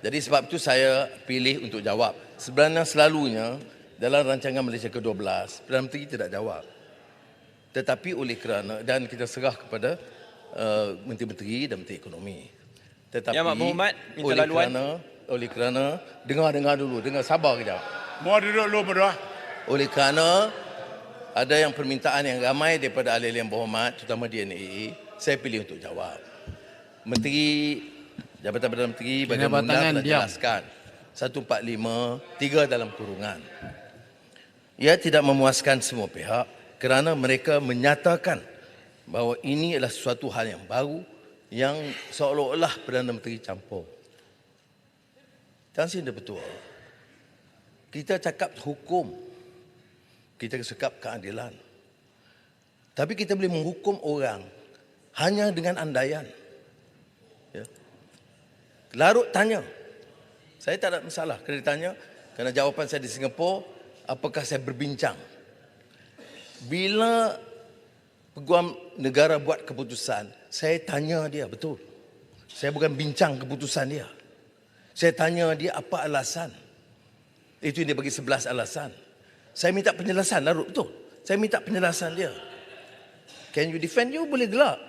Jadi sebab itu saya pilih untuk jawab. Sebenarnya selalunya dalam rancangan Malaysia ke-12, Perdana Menteri tidak jawab. Tetapi oleh kerana, dan kita serah kepada Menteri-Menteri dan Menteri Ekonomi. Tetapi Ya, Mak Muhammad, minta laluan. oleh kerana, dengar dulu, sabar kejap. Mau duduk dulu berdua. Oleh kerana ada yang permintaan yang ramai daripada ahli-ahli yang berhormat, terutama DNAA, saya pilih untuk jawab. Menteri, Jabatan Perdana Menteri bagian undang telah jelaskan 145, 3 dalam kurungan. Ia tidak memuaskan semua pihak kerana mereka menyatakan bahawa ini adalah sesuatu hal yang baru yang seolah-olah Perdana Menteri campur. Tan Sri dia betul. Kita cakap hukum. Kita cakap keadilan. Tapi kita boleh menghukum orang hanya dengan andaian. Ya. Larut tanya. Saya tak ada masalah kena ditanya kerana jawapan saya di Singapura, apakah saya berbincang. Bila Peguam Negara buat keputusan, saya tanya dia betul. Saya bukan bincang keputusan dia. Saya tanya dia apa alasan. Itu dia bagi 11 alasan. Saya minta penjelasan, larut betul. Saya minta penjelasan dia. Can you defend? You boleh gelak.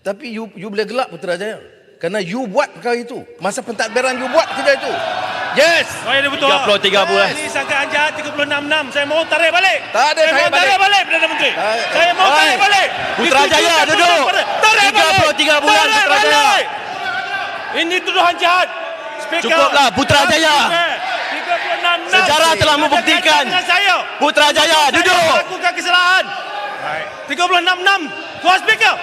Tapi you boleh gelak Putrajaya. Kerana you buat perkara itu. Masa pentadbiran you buat kerja itu. Yes. Saya ada betul. 33 bulan. Ini sangkaan jahat 36-6. Saya mohon tarik balik. Tak ada saya mohon tarik balik Perdana Menteri. Saya mohon tarik balik. Putrajaya duduk. Tarik balik. 33 bulan Putrajaya. Ini tuduhan jahat. Speaker. Cukuplah Putrajaya. 36-6. Sejarah telah membuktikan. Putrajaya duduk. Lakukan kesalahan. 36-6. Tuan Speaker.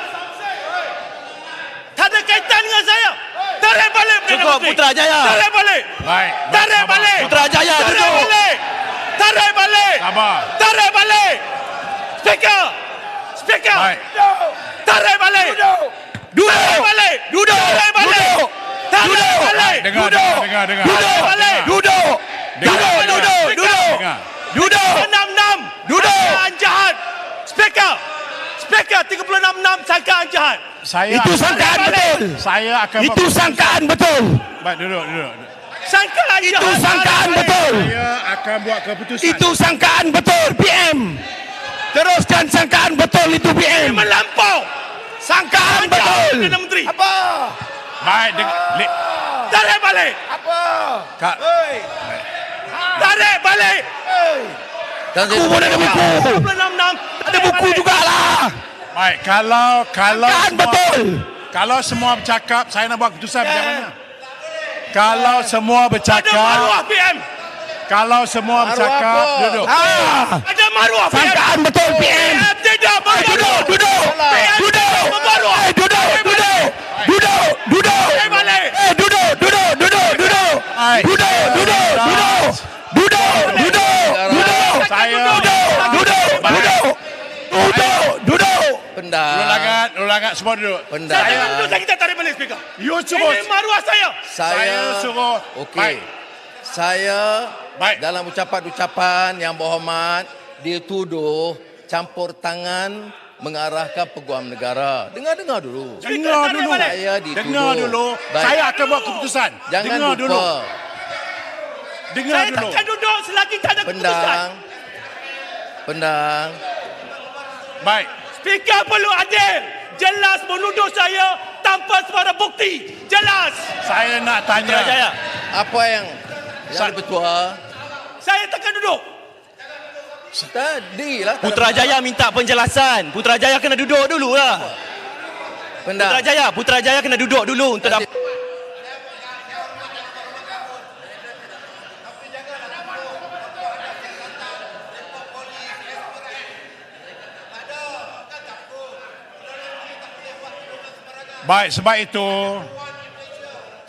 Tak ada kaitan dengan saya. Tarik balik Perdana Cukup Menteri. Putrajaya. Tarik balik. Baik. Tarik balik. Putrajaya Tarik duduk. balik. Tarik balik. Sabar. Tarik balik. Speaker. Speaker. Baik. Tarik balik. Duduk. Tarik balik. Duduk. Tarik balik. Duduk. Tarik Duduk. balik. Dengar. Tarik balik. Duduk. Duduk. Duduk. Duduk. Duduk. 36-6. Duduk. Sangkaan jahat. Speaker. Speaker 36-6 sangkaan jahat. Itu sangkaan betul. Saya akan Itu sangkaan betul. Baik, duduk. Sangkaan jahat. Itu sangkaan betul. Saya akan buat keputusan. Itu sangkaan betul PM. Teruskan sangkaan betul itu PM. Melampau. Sangkaan betul. Perdana Menteri. Apa? Baik, Tarik balik. Apa? Kak. Tarik balik. Aku pun ada buku. 36-6. Ada buku jugalah. Baik, kalau Sangkaan semua, betul. kalau semua bercakap, saya nak buat keputusan macam mana? Kalau semua Ada maruah bercakap, PM. Kalau semua bercakap, duduk. Ada maruah. Sangkaan betul PM. Tidak bermaruah. Duduk. Duduk. Bermaruah. Duduk. Balik. Pendang. Ulangat semua duduk. Pendang. Saya duduk lagi tak tarik balik speaker. You suruh. Ini maruah saya. Saya suruh. Okey. Saya dalam ucapan-ucapan yang berhormat dituduh campur tangan mengarahkan peguam negara. Dengar dulu. Dengar dulu. Saya dituduh. Dengar dulu. Baik. Saya akan buat keputusan. Jangan Dengar lupa. dulu. Dengar Saya dulu. takkan duduk selagi tak ada keputusan. Pendang. Baik. Speaker perlu adil. Jelas menuduh saya tanpa suara bukti. Jelas. Saya nak tanya. Putrajaya. Apa yang bertuah? Saya takkan duduk. Tadi lah. Putrajaya minta penjelasan. Putrajaya kena duduk dulu lah. Pendang. Putrajaya kena duduk dulu untuk dapat. Baik, sebab itu.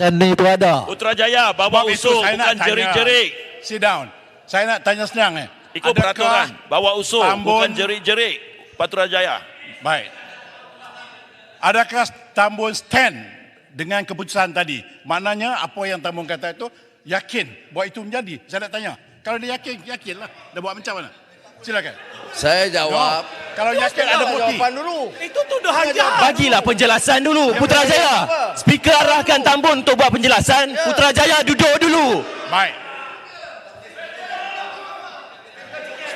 Tanda itu ada. Putrajaya bawa Sebab itu usul saya nak bukan tanya. jerik-jerik. Sit down. Saya nak tanya senang. Ikut peraturan. Bawa usul Tambun- bukan jerik-jerik. Putrajaya. Baik. Adakah Tambun stand dengan keputusan tadi? Maknanya apa yang Tambun kata itu yakin bahawa itu menjadi. Saya nak tanya. Kalau dia yakin, yakinlah. Dah buat macam mana? Silakan. Saya jawab. Kalau yakin ada bukti. Jawapan dulu. Itu tuduhan jahat. Bagilah penjelasan dulu Putrajaya. Speaker arahkan Tambun untuk buat penjelasan. Putrajaya duduk dulu. Baik.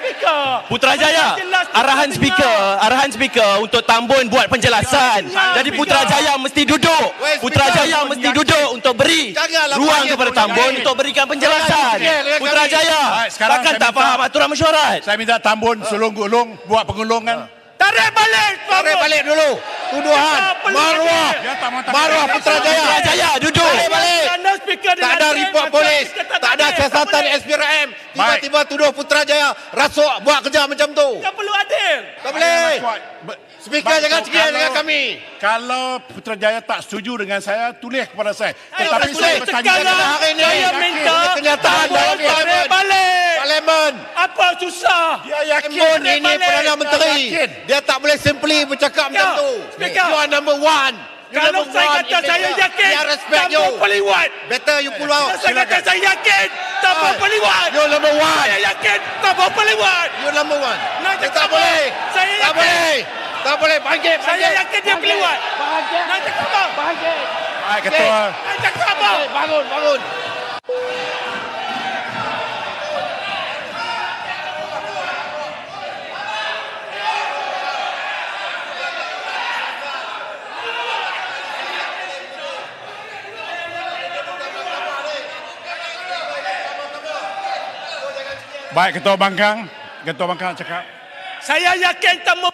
Speaker. Putrajaya, arahan speaker untuk Tambun buat penjelasan. Jadi Putrajaya mesti duduk. Putrajaya mesti duduk untuk beri ruang kepada Tambun untuk berikan penjelasan. Putrajaya, takkan tak faham aturan mesyuarat? Saya minta Tambun sulung-gulung buat pengulungan. Tarik balik dulu. Tuduhan. Maruah Putrajaya. Putrajaya duduk. Tarik balik. Tak ada report polis. Tak ada siasatan SPRM. Tiba-tiba tuduh Putrajaya rasuk buat kerja macam tu. Tak perlu adil. Tak boleh. Speaker jangan cekik dengan kami. Kalau Putrajaya tak setuju dengan saya, tulis kepada saya. Tetapi saya bertanya hari ini. Saya minta kenyataan dalam tarik balik. Parlimen. Apa susah? Dia yakin. Tambun ini Perdana Menteri. Dia tak boleh simply bercakap macam tu. Speaker. You are number one. You Kalau number saya one kata in saya Malaysia. yakin, Dia respect you. Tambun peliwat. Better you pull out. Kalau saya kata saya yakin, Tambun peliwat. You number one. Saya yakin, Tambun peliwat. You number one. Nak Dia cakap tak apa? boleh. Saya Tak yakin. boleh. Tak boleh. Bangkit. Saya yakin dia peliwat. Nak cakap apa? Baik, Ketua. Nak cakap apa? Bangun. Baik, Ketua Bangkang. Ketua Bangkang nak cakap. Saya yakin Tambun.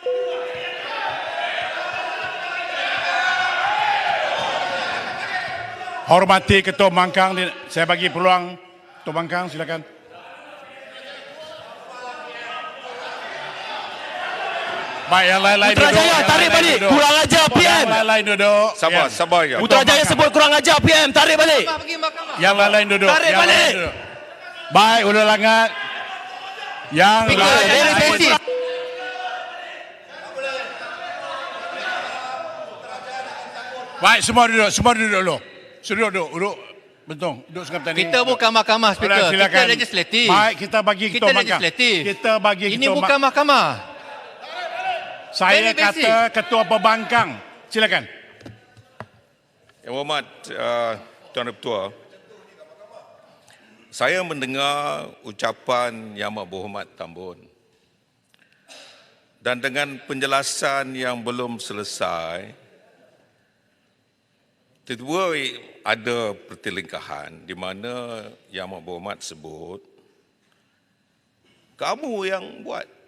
Hormati Ketua Bangkang. Saya bagi peluang. Ketua Bangkang, silakan. Baik, yang lain-lain duduk. Putrajaya tarik balik. Kurang ajar PM. Yang lain-lain duduk. Sabar ya. Putrajaya sebut kurang ajar PM. Tarik balik. Yang lain-lain duduk. Tarik Yang balik. lain duduk. Baik, udah langat. Yang lain. Baik, semua duduk dulu. Suruh duduk. Betul, duduk sekejap tadi. Kita bukan mahkamah, Speaker. Silakan. Kita legislatif. Baik, kita bagi Kita Ketua Bangkang. legislatif. Kita bagi Ini Ketua bukan mahkamah. Saya Very basic. kata Ketua Pembangkang. Silakan. Yang Berhormat Tuan Ketua, saya mendengar ucapan Yang Amat Berhormat Tambun. Dan dengan penjelasan yang belum selesai, tiba-tiba ada pertelingkahan di mana Yang Amat Berhormat sebut, kamu yang buat.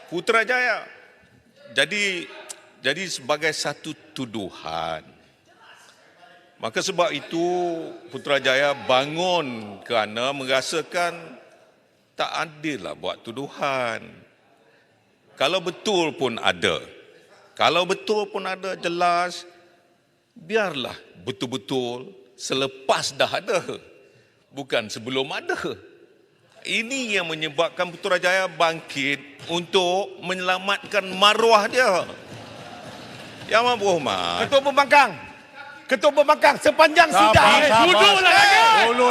Putrajaya. Jadi sebagai satu tuduhan. Maka sebab itu Putrajaya bangun kerana merasakan tak adil lah buat tuduhan. Kalau betul pun ada, jelas, biarlah betul-betul selepas dah ada, bukan sebelum ada. Ini yang menyebabkan Putrajaya bangkit untuk menyelamatkan maruah dia. Yang Amat Berhormat, Ketua Pembangkang sepanjang sidang. Duduklah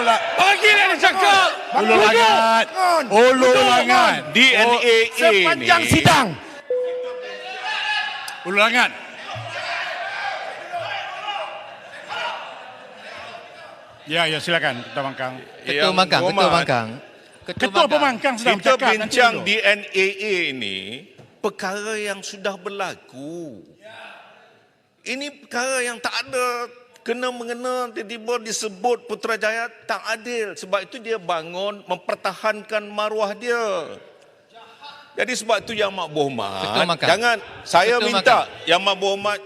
Langat. Bagi dia cakap. Ulu Langat. DNA Sepanjang ini sidang. Ulu Langat. Ya, silakan Ketua Pembangkang. Ketua Pembangkang. Ketua Pembangkang sedang kita bercakap. bincang DNA ini perkara yang sudah berlaku. Ini perkara yang tak ada kena-mengena, tiba-tiba disebut Putrajaya tak adil. Sebab itu dia bangun mempertahankan maruah dia. Jadi sebab itu Yang Amat Berhormat, jangan saya minta Yang Amat Berhormat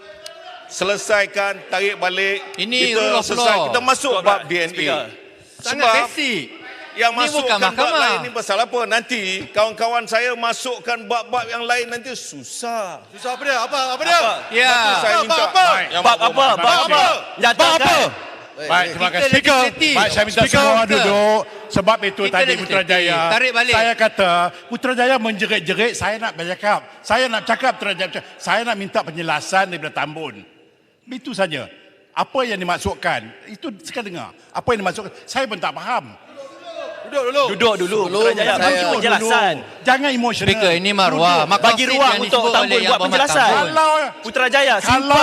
selesaikan, tarik balik. Ini kita rule of law. kita masuk bab DNA. Sangat basic. Yang Ini bukan masukkan bab mahkamah. lain ni pasal apa? Nanti kawan-kawan saya masukkan bab-bab yang lain nanti susah. Susah apa dia? Apa dia? Ya. Lepas tu saya minta Yang Bab apa? Nyatakan. Baik, terima kasih. Kita Speaker, legislatif. baik, saya minta Speaker. semua duduk. Sebab itu Kita tadi legislatif. Putrajaya, Tarik balik. saya kata Putrajaya menjerit-jerit, saya nak bercakap. Saya nak minta penjelasan daripada Tambun. Itu saja. Apa yang dimaksudkan? Itu sekarang dengar. Apa yang dimaksudkan? Saya pun tak faham. Duduk dulu. Putrajaya bagi penjelasan. Jangan emosional. Speaker, ini maruah. Bagi ruang untuk Tambun buat penjelasan. Putrajaya, simple.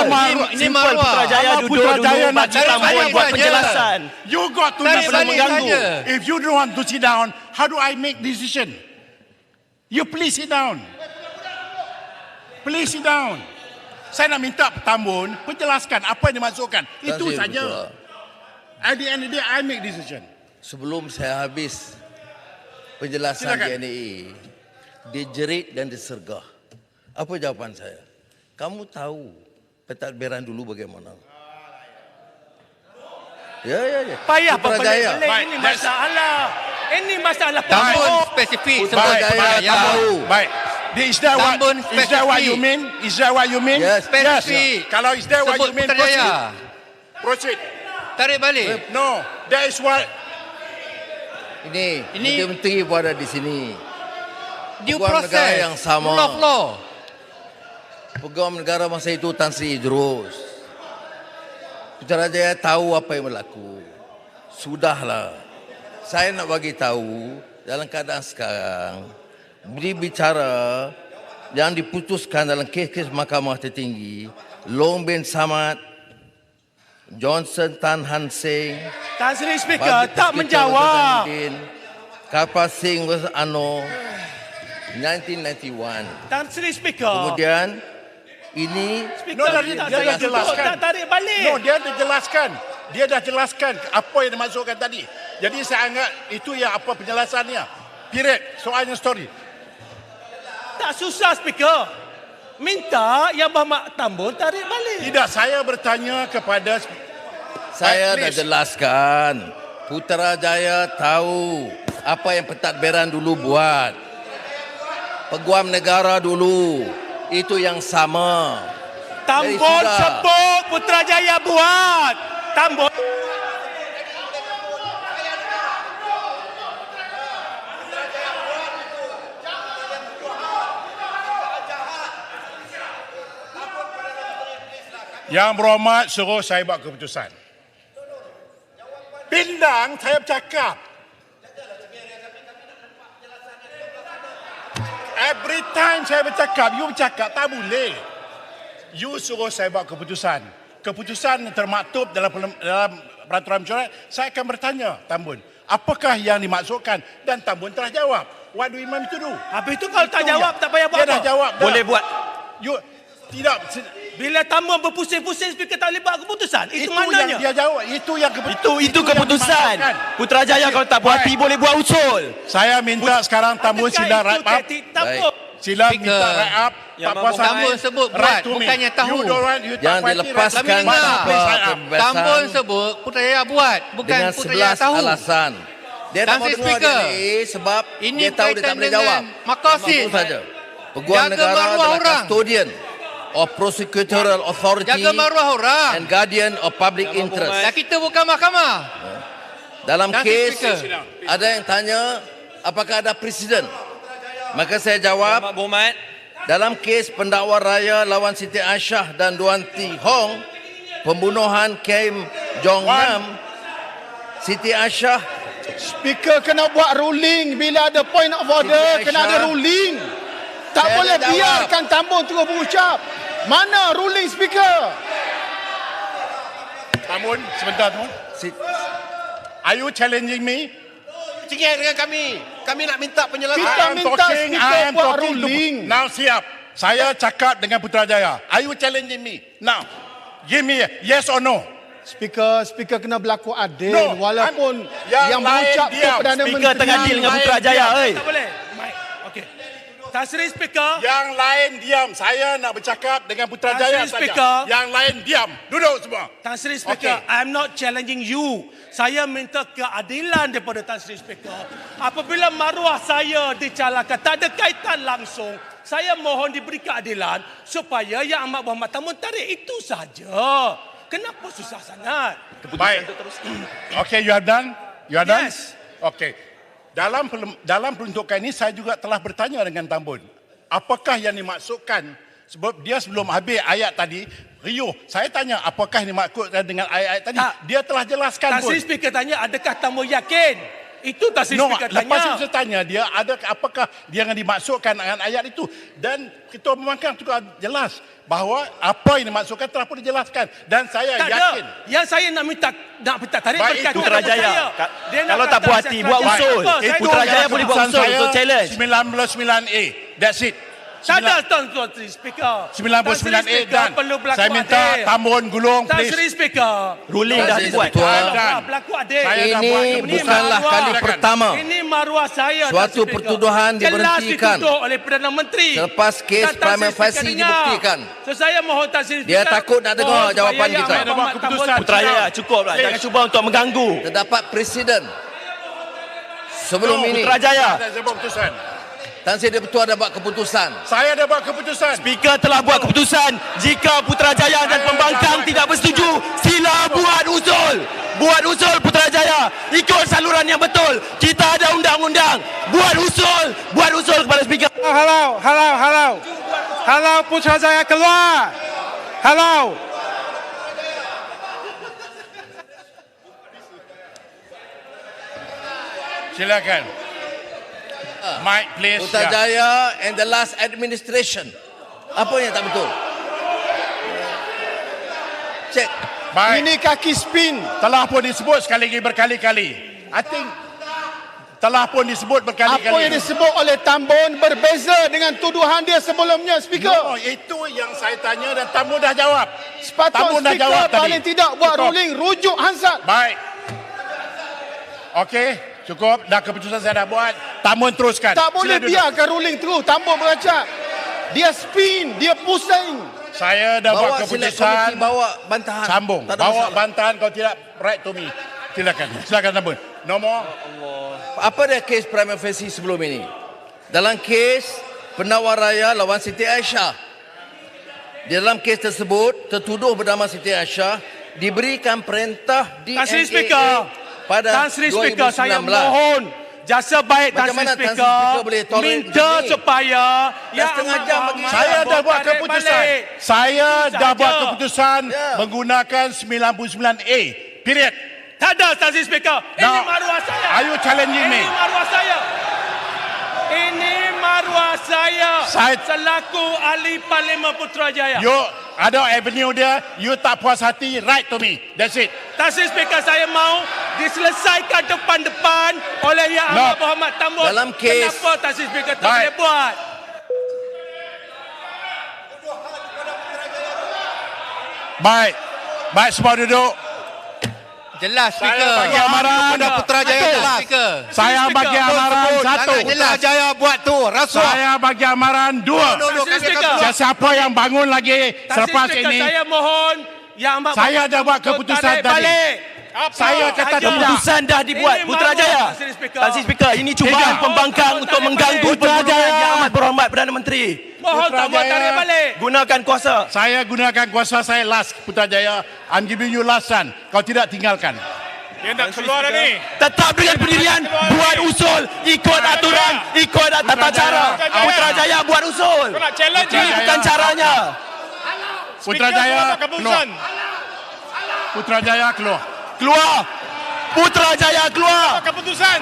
Ini Simple, Putrajaya Kalau duduk Putrajaya dulu nak bagi tarik Tambun balik buat saja. penjelasan. You got to Tarik listen. balik mengganggu. saja. If you don't want to sit down, how do I make decision? You please sit down. Please sit down. Saya nak minta Tambun penjelaskan apa yang dimaksudkan. Itu Terima kasih, saja. Ketua. At the end of the day, I make decision. Sebelum saya habis penjelasan Silakan. DNA, dijerit dan disergah. Apa jawapan saya? Kamu tahu pentadbiran dulu bagaimana? Ya. Payah Putrajaya. pelik-pelik. Ini masalah. Ini masalah Tambun spesifik sebut Baik, Putrajaya. Baik. Is that Tambun what you spesifik. mean? Is that what you mean? Yes. Spesifik. Kalau is that what Sebut you mean? Putrajaya. Proceed. Tarik balik. No, that is what. Ini Ini- menteri pun ada di sini. Due Peguam negara process. yang sama. Rule of law. Peguam negara masa itu Tan Sri Idrus. Putrajaya tahu apa yang berlaku. Sudahlah. Saya nak bagi tahu dalam keadaan sekarang, bicara yang diputuskan dalam kes-kes Mahkamah Tertinggi, Long bin Samad, Johnson Tan Han Seng, Tan Sri Speaker tak menjawab. Karpal Singh vs Ano 1991. Tan Sri Speaker. Kemudian ini Speaker No, dia tak dia dah saya jelaskan. tak tarik balik. No, dia dah jelaskan. Dia dah jelaskan apa yang dimaksudkan tadi. Jadi saya anggap itu yang apa penjelasannya. Period. Soalnya story. Tak susah Speaker. Minta Yang Berhormat Tambun tarik balik. Tidak, saya bertanya kepada saya dah please. jelaskan. Putrajaya tahu apa yang pentadbiran dulu buat. Peguam negara dulu itu yang sama. Tambun Jadi sudah. sebut Putrajaya buat. Tambun. Yang Berhormat suruh saya buat keputusan. Pindang saya bercakap. Every time saya bercakap, you bercakap, tak boleh. You suruh saya buat keputusan. Keputusan termaktub dalam peraturan mesyuarat, saya akan bertanya Tambun, apakah yang dimaksudkan? Dan Tambun telah jawab. What do you want me to do? Habis tu kalau tak Itu jawab je. tak payah buat Dia dah apa. jawab. dah. Boleh buat. You tidak. Bila Tambun berpusing-pusing Speaker tak boleh buat keputusan. Itu Yang maknanya. dia jawab. Itu yang Itu keputusan. yang dimaksudkan. Putrajaya kalau tak puas hati boleh buat usul. Saya minta sekarang Tambun Adakah sidang itu right up. taktik Tambun? Sila Speaker. minta write up. Tak puas hati. Tambun sebut Write buat, to me. bukannya tahu. You don't want, you tak Jangan puas hati, dilepaskan write to me. tanpa kebebasan Tambun sebut Putrajaya buat, bukan dengan Putrajaya 11 tahu. alasan. Dia tak mau Transit dengar speaker. dia ni sebab Ini dia tahu dia tak berkaitan boleh dengan jawab. maqasid. Itu saja. Peguam Jaga negara maruah adalah orang. custodian of prosecutorial authority Jaga maruah orang. and guardian of public interest. Dan kita bukan mahkamah. Dalam Transit kes speaker. ada yang tanya apakah ada presiden. Maka saya jawab, dalam kes pendakwa raya lawan Siti Aisyah dan Duan Ti Hong, pembunuhan Kim Jong Nam, Siti Aisyah. Speaker kena buat ruling bila ada point of order, kena ada ruling. Tak Saya boleh nak jawab. biarkan Tambun terus berucap. Mana ruling speaker? Tambun, sebentar tu. Are you challenging me? Cengeng dengan kami. Kami nak minta penjelasan. Kita minta speaker buat ruling. Now siap. Saya cakap dengan Putrajaya. Are you challenging me? Now, give me a yes or no. Speaker kena berlaku adil No, walaupun yang yang lain berucap tu diam. Perdana Speaker Menteri. tengah deal dengan Putrajaya, oi. Tak boleh. Mike. Okey. Tan Sri Speaker. Yang lain diam. Saya nak bercakap dengan Putrajaya Tan Sri saja. Speaker. Yang lain diam. Duduk semua. Tan Sri Speaker, Okey. I am not challenging you. Saya minta keadilan daripada Tan Sri Speaker. Apabila maruah saya dicalahkan, tak ada kaitan langsung. Saya mohon diberi keadilan supaya Yang Amat Berhormat Tambun tarik. Itu saja. Kenapa susah sangat? Baik. Okay, you are done? You are done? Yes. Okay. Dalam peruntukan ini saya juga telah bertanya dengan Tambun. Apakah yang dimaksudkan sebab dia sebelum habis ayat tadi, Rio, saya tanya apakah yang dimaksudkan dengan ayat-ayat tadi? Tak. Dia telah jelaskan Tan pun. Sri Speaker tanya, adakah Tambun yakin? Itu Tan Sri No, Speaker lepas tanya. itu saya tanya dia apakah dia yang dimaksudkan dengan ayat itu, dan Ketua Pembangkang juga jelas bahawa apa yang dimaksudkan telah pun dijelaskan dan saya Tak yakin. ada. Yang saya nak minta tarik Baik, berkaitan itu dengan Putrajaya. saya. Dia nak Kalau kata tak puas saya hati, buat kerajaan. usul. Apa? Saya Putrajaya tahu. boleh buat Keputusan usul untuk saya challenge. 99A. That's it. Tak ada Tan Sri Speaker. 99A dan perlu berlaku saya minta adil. Tambun gulung Tan please. Sri Speaker. Ruling dah dibuat. Berlaku adil. Saya dah buat Ini keputusan. bukanlah kali pertama Ini maruah saya. Tan suatu Sri Speaker. pertuduhan Jelas diberhentikan dituduh oleh Perdana Menteri. selepas kes Dan Tan Sri prima Speaker facie dengar. dibuktikan. So saya mohon Tan Sri Dia Speaker, takut nak dengar mohon jawapan supaya kita. Yang Amat Berhormat Tambun Putrajaya, cukup lah. Jangan cuba untuk mengganggu. Terdapat presiden sebelum ini. Putrajaya. Saya buat keputusan. Tan Sri Ketua dah buat keputusan. Saya dah buat keputusan. Speaker telah buat keputusan. Jika Putrajaya dan Pembangkang tidak bersetuju, sila buat usul. Buat usul Putrajaya. Ikut saluran yang betul. Kita ada undang-undang. Buat usul. Buat usul kepada Speaker. Halau Putrajaya keluar. Halau. Silakan. Mike please. Putrajaya and the last administration. Apa yang tak betul? Cek. Baik. Ini kaki spin. Telah pun disebut sekali lagi berkali-kali. I think telah pun disebut berkali-kali. Apa yang disebut oleh Tambun berbeza dengan tuduhan dia sebelumnya, Speaker. No, itu yang saya tanya dan Tambun dah jawab. Sepatutnya Tambun dah Speaker jawab tadi. paling tidak buat Cukup. ruling rujuk Hansard. Baik. Okey, cukup. Dah keputusan saya dah buat. Tambun teruskan. Tak boleh Sila duduk. biarkan ruling terus. Tambun beracak. Dia spin, dia pusing. Saya dah buat Bawa select keputusan. committee, bawa bantahan. Sambung. Tak ada Bawa masalah. bantahan kalau tidak write to me. Silakan. Silakan Tambun. Nombor. Apa dia kes prima facie sebelum ini? Dalam kes pendakwa raya lawan Siti Aisyah. Di dalam kes tersebut, tertuduh bernama Siti Aisyah diberikan perintah Tan Sri DNAA Speaker. pada Tan Sri Speaker, 2019. saya mohon jasa baik Tan Macam Sri mana Tan Sri Speaker Speaker boleh tolerate minta macam ni? supaya Yang setengah Amat jam Berhormat bagi Saya dah buat tarik keputusan. balik. Saya Itu dah saja. buat keputusan Ya. menggunakan 99A. Period. Tak ada Tan Sri Speaker. Ini Now, maruah saya. are you challenging me? Ini maruah saya. Ini maruah saya. Saya- Selaku ahli Parlimen Putrajaya. You ada avenue dia, you tak puas hati, write to me. That's it. Tan Sri Speaker, saya mau diselesaikan depan-depan oleh Yang No. Amat Berhormat Tambun. Dalam kes- Kenapa Tan Sri Speaker tak Baik. boleh buat? Baik. Baik, semua duduk. Jelas speaker. Bagi amaran kepada Putrajaya jelas. Speaker. Saya bagi amaran 1. Putrajaya buat tu rasuah. Saya bagi amaran 2. Sesiapa yang bangun lagi selepas ini, Saya mohon Yang Amat saya dah buat keputusan tadi. Saya kata Keputusan dah dibuat Putrajaya. Tan Sri Speaker, ini cubaan pembangkang untuk mengganggu penggunaan Yang Amat Berhormat Perdana Menteri. Mohon tak buat tarik balik. Gunakan kuasa. Saya gunakan kuasa saya last Putrajaya. I'm giving you last chance. Kau tidak tinggalkan. Dia nak keluar dah ni. Tetap dengan pendirian, buat usul, ikut aturan, ikut tata cara. Putrajaya buat usul. Kau nak challenge Ini bukan caranya. Putrajaya keluar. Putrajaya keluar. Keluar. Putrajaya keluar. Keputusan.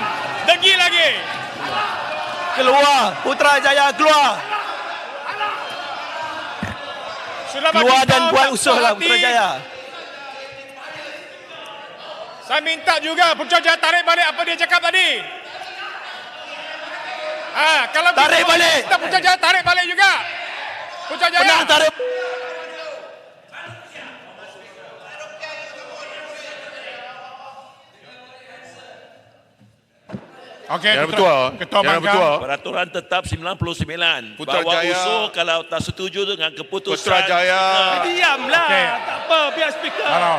Degi lagi. Keluar. Putrajaya keluar. Sudah Keluar bagi dan tahu buat tak usul lah puas hati. Putrajaya. Saya minta juga Putrajaya tarik balik apa dia cakap tadi. Kalau Tarik balik. Kita Putrajaya tarik balik juga. Putrajaya. Benar tarik. Okey, Yang betul. Ketua Yang Bangkang. betul. Peraturan tetap 99. Putrajaya. Bawa usul kalau tak setuju dengan keputusan. Putrajaya. Diamlah. Okey. Tak apa, biar speaker. Hello.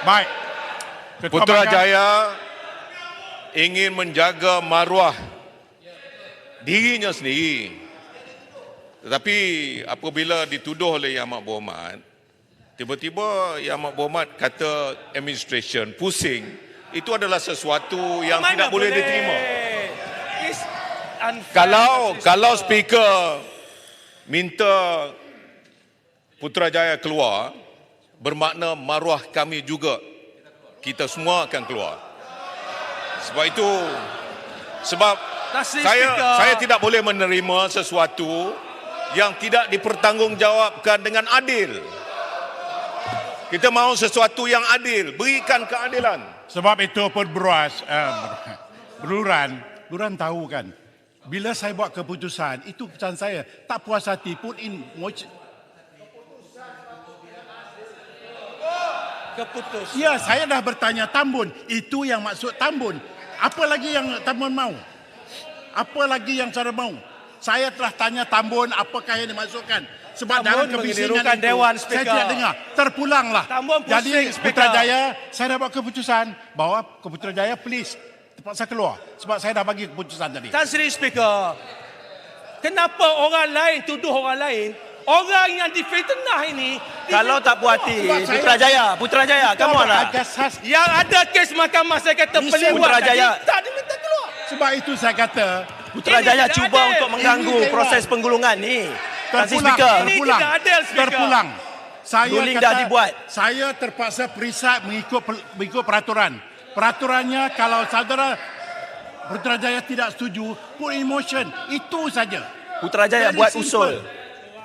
Baik. Ketua Bangkang. Putrajaya ingin menjaga maruah dirinya sendiri. Tetapi apabila dituduh oleh Yang Amat Berhormat, tiba-tiba Yang Amat Berhormat kata administration pusing, itu adalah sesuatu yang Mana tidak boleh diterima. It's unfair. Kalau speaker minta Putrajaya keluar, bermakna maruah kami juga, kita semua akan keluar. Sebab itu, sebab saya tidak boleh menerima sesuatu yang tidak dipertanggungjawabkan dengan adil. Kita mahu sesuatu yang adil, berikan keadilan. Sebab itu pun Beruran tahu kan, bila saya buat keputusan, itu keputusan saya. Tak puas hati, put in motion. Keputusan. Ya, saya dah bertanya Tambun. Itu yang maksud Tambun. Apa lagi yang Tambun mau? Apa lagi yang cara mau? Saya telah tanya Tambun apakah yang dimasukkan. Sebab dalam kebisingan itu, Dewan, saya tidak dengar. Terpulanglah. Tambun pusing, Jadi Speaker. Putrajaya, saya dah buat keputusan. Bawa ke Putrajaya, please. Terpaksa keluar. Sebab saya dah bagi keputusan tadi. Tan Sri Speaker, kenapa orang lain tuduh orang lain? Orang yang difitnah ini Kalau tak puas hati, Putrajaya, come on lah. yang ada kes mahkamah saya kata pelewat Putrajaya. tadi, tak diminta keluar. Sebab itu saya kata, Putrajaya Ini cuba tidak untuk adil. mengganggu Ini proses dewan. penggulungan ni. Tan Sri terpulang. Speaker. Ini tidak adil, Speaker. Terpulang. Saya Ruling dah dibuat. Saya terpaksa perisai mengikut peraturan. Peraturannya kalau saudara Putrajaya tidak setuju, put in motion. Itu saja. Putrajaya Very buat simple. usul.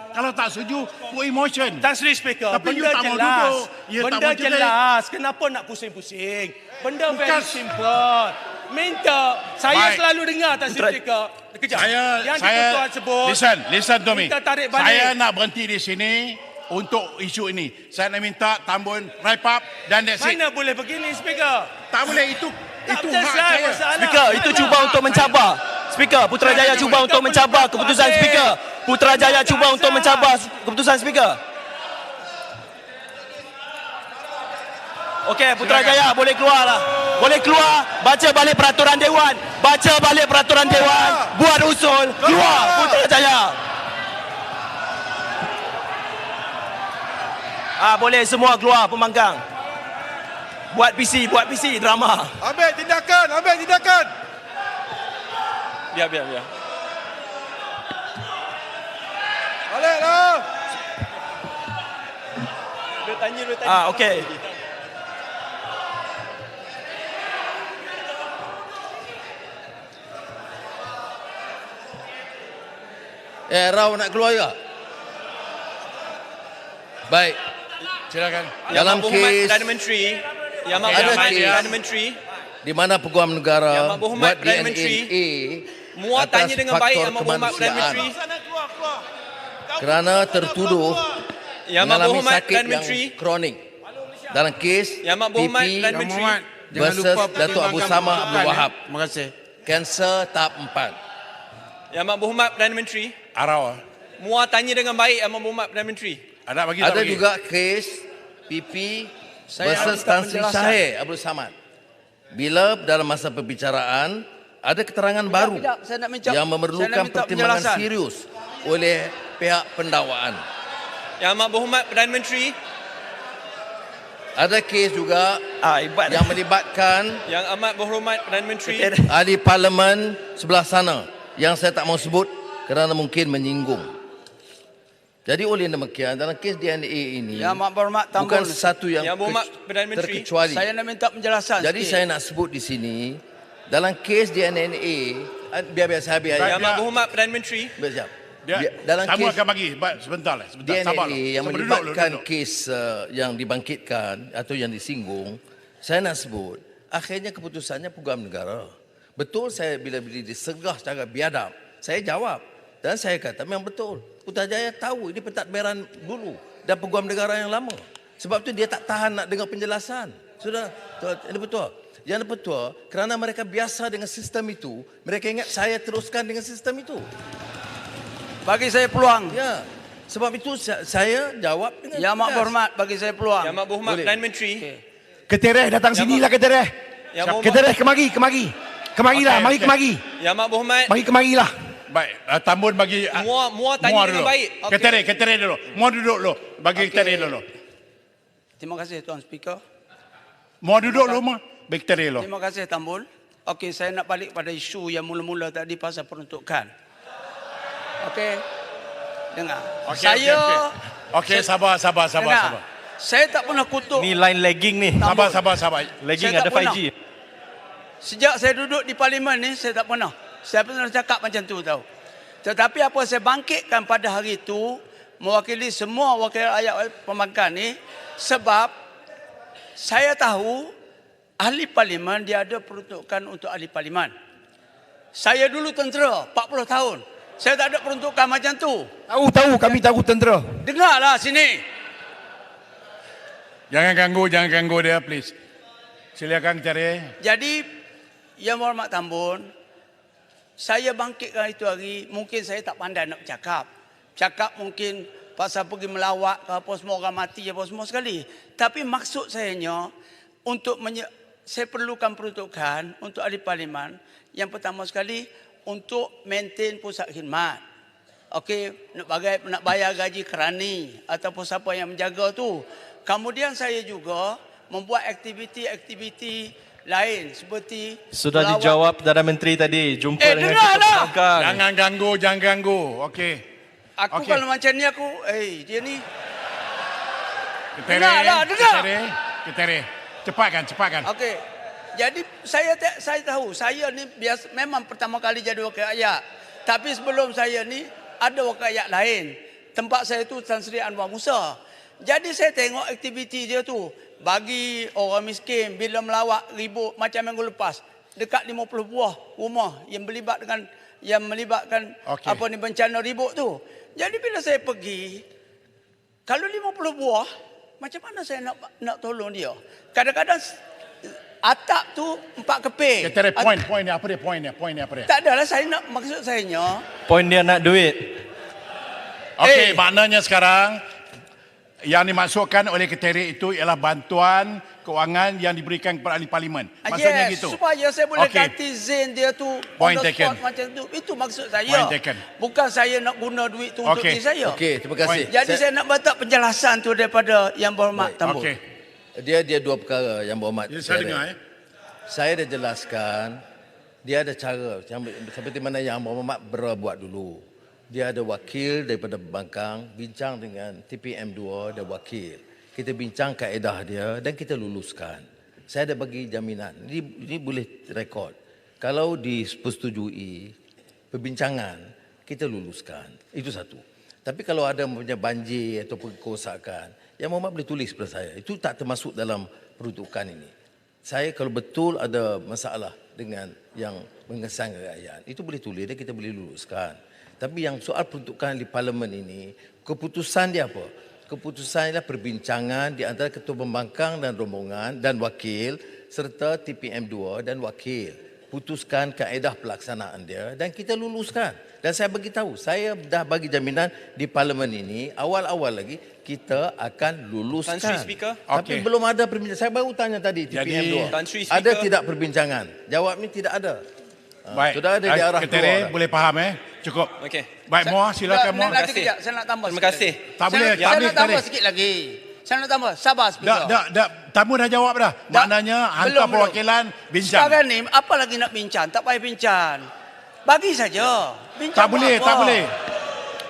Kalau tak setuju, put in motion. Tan Sri Speaker, Tapi you benda tak mau jelas. duduk. You tak Benda mau jerit. jelas. Kenapa nak pusing-pusing? Benda very Bukan. simple. Minta. Saya Baik. selalu dengar Tan Sri Speaker. Kejap. yang ketua sebut. Listen to me. Minta tarik balik. Saya nak berhenti di sini untuk isu ini. Saya nak minta Tambun wrap up dan that's it. Mana boleh begini, Speaker? Tak boleh, itu hak selesai saya. masalah. Speaker, itu cuba untuk mencabar. Speaker, Putrajaya cuba untuk mencabar keputusan Speaker. Putrajaya cuba untuk mencabar keputusan Speaker. Okey, Putrajaya boleh keluar lah. Boleh keluar, baca balik peraturan Dewan. Baca balik peraturan Dewan. Buat usul, keluar Putrajaya. Boleh semua keluar pembangkang. Buat PC drama. Ambil tindakan. Biar. Baliklah. Dia tanya. Okey. Rau nak keluar juga? Baik. Silakan. Dalam kes Perdana Menteri, Yang Amat Ada Berhormat kes. Perdana Menteri, di mana Peguam Negara Yang Amat Berhormat buat Perdana Menteri, DNA muat atas tanya dengan baik faktor Yang Amat Berhormat Perdana Menteri. kerana tertuduh Yang Amat mengalami Berhormat sakit Perdana yang Menteri, kronik. dalam kes Yang Amat Berhormat PP Perdana Menteri. versus Datuk Abu Sama Abdul Wahab. Terima kasih. Kanser tahap 4. Yang Amat Berhormat Perdana Menteri. Arau. Muar tanya dengan baik Yang Amat Berhormat Perdana Menteri. Ada bagi tak Ada bagi? juga kes PP versus Tan Sri Shahir Abdul Samad. Bila dalam masa perbicaraan ada keterangan baru Saya nak minta, yang memerlukan pertimbangan serius oleh pihak pendakwaan. Yang Amat Berhormat Perdana Menteri. Ada kes juga yang melibatkan Yang Amat Berhormat Perdana Menteri. ahli parlimen sebelah sana yang saya tak mau sebut kerana mungkin menyinggung. Jadi oleh demikian dalam kes DNA ini Yang Amat Berhormat Tambun, bukan sesuatu yang Yang Berhormat Perdana Menteri. terkecuali. saya nak minta penjelasan Jadi sikit. saya nak sebut di sini dalam kes DNA biar saya habis Yang Amat Berhormat Perdana Menteri. Siap. Dia, Dalam tamu kes akan bagi. Sebentar lah. Sebentar. DNA Sabar lah. yang Sabar, melibatkan duduk. kes yang dibangkitkan atau yang disinggung, saya nak sebut akhirnya keputusannya Peguam Negara. Betul saya bila disegah secara biadab, saya jawab dan saya kata memang betul. Putrajaya tahu ini pentadbiran dulu dan Peguam Negara yang lama. Sebab tu dia tak tahan nak dengar penjelasan. Sudah, ini betul. Yang betul kerana mereka biasa dengan sistem itu, mereka ingat saya teruskan dengan sistem itu. Bagi saya peluang. Ya. Sebab itu saya jawab dengan Yang Amat tegas. Berhormat, bagi saya peluang. Yang Amat Berhormat Boleh. Perdana Menteri. Ketereh datang sinilah Ketereh. Yang Berhormat- Ketereh kemari. Kemarilah, Okey, mari okey. kemari. Yang Amat Berhormat. Mari kemarilah. Baik, Tambun bagi Muar tanya dengan dulu. baik. Okey. Ketereh dulu. Muar duduk dulu. Bagi Ketereh dulu. Terima kasih Tuan Speaker. Muar duduk dulu, Muar. Bagi Ketereh dulu. Terima kasih Tambun. Okey, saya nak balik pada isu yang mula-mula tadi pasal peruntukan. Okey. Dengar. Okey, okey, sabar. Dengar. Saya tak pernah kutuk. Ni line lagging ni. Sabar. Lagging Saya ada tak pernah. 5G. Sejak saya duduk di parlimen ni, saya tak pernah. Saya pernah cakap macam tu tahu. Tetapi apa saya bangkitkan pada hari itu, mewakili semua wakil rakyat pembangkang ni, sebab saya tahu ahli parlimen dia ada peruntukan untuk ahli parlimen. Saya dulu tentera 40 tahun. Saya tak ada peruntukan macam tu. Tahu, kami tahu tentera. Dengarlah sini. Jangan ganggu dia, please. Silakan Ketereh. Jadi, Yang Berhormat Tambun, saya bangkitkan itu hari, mungkin saya tak pandai nak bercakap. Cakap mungkin pasal pergi melawat ke apa semua orang mati apa semua sekali. Tapi maksud sayanya, saya perlukan peruntukan untuk ahli parlimen. Yang pertama sekali, untuk maintain pusat khidmat. Okey, nak bayar gaji kerani ataupun siapa yang menjaga tu. Kemudian saya juga membuat aktiviti-aktiviti lain seperti Sudah pelawat. dijawab Perdana Menteri tadi. Jumpa dengan dengarlah. Ketua Pembangkang. Jangan ganggu. Okey. Aku Okey. kalau macam ni aku, dia ni. Ketereh. Dengar. Ketereh. Cepatkan. Okey. Jadi saya tahu saya ni biasa memang pertama kali jadi wakil rakyat. Tapi sebelum saya ni ada wakil rakyat lain. Tempat saya tu Tan Sri Anwar Musa. Jadi saya tengok aktiviti dia tu bagi orang miskin bila melawat ribut macam minggu lepas dekat 50 buah rumah yang melibatkan Okey. bencana ribut tu. Jadi bila saya pergi kalau 50 buah macam mana saya nak tolong dia? Kadang-kadang atap tu 4 keping. Ketereh, point ni apa dia? Tak adalah saya nak maksud sayanya. Poin dia nak duit. Okey, maknanya sekarang yang dimaksudkan oleh Ketereh itu ialah bantuan kewangan yang diberikan kepada ahli parlimen. Maksudnya gitu. Supaya saya boleh Okey. ganti Zain dia tu Point on the taken. spot macam tu. Itu maksud saya. Point taken. Bukan saya nak guna duit tu untuk Okey. diri saya. Okey, terima kasih. Jadi saya nak minta penjelasan tu daripada Yang Berhormat Tambun. Okey. Dia dua perkara yang berhormat. Ya, saya dengar. Saya dah jelaskan, dia ada cara seperti mana yang berhormat buat dulu. Dia ada wakil daripada Bangkang, bincang dengan TPM2 dan wakil. Kita bincang kaedah dia dan kita luluskan. Saya ada bagi jaminan. Ini boleh rekod. Kalau dipersetujui perbincangan, kita luluskan. Itu satu. Tapi kalau ada punya banjir atau kerosakan, Yang Berhormat boleh tulis kepada saya. Itu tak termasuk dalam peruntukan ini. Saya kalau betul ada masalah dengan yang mengesan kekayaan, itu boleh tulis dan kita boleh luluskan. Tapi yang soal peruntukan di parlimen ini, keputusan dia apa? keputusan ialah perbincangan di antara ketua pembangkang dan rombongan dan wakil serta TPM2 dan wakil. Putuskan kaedah pelaksanaan dia dan kita luluskan. Dan saya beritahu, saya dah bagi jaminan di parlimen ini awal-awal lagi kita akan luluskan. Tan Sri Speaker. Tapi belum ada perbincangan. Saya baru tanya tadi TPM2. Tan Sri Speaker. Ada tidak perbincangan? Jawabnya tidak ada. Baik. Sudah ada di arah Ketere, keluar. boleh faham Cukup. Okey. Baik, Muar, silakan Muar. Nanti kejap, saya nak tambah. Terima kasih. Tak boleh, tak Saya boleh. nak tambah sikit lagi. Saya nak tambah. Sabar Speaker. Dah, tamu dah jawab dah. Maknanya hantar Belum. perwakilan bincang. Sekarang ni apa lagi nak bincang? Tak payah bincang. Bagi saja. Bincang Tak boleh, apa? tak boleh.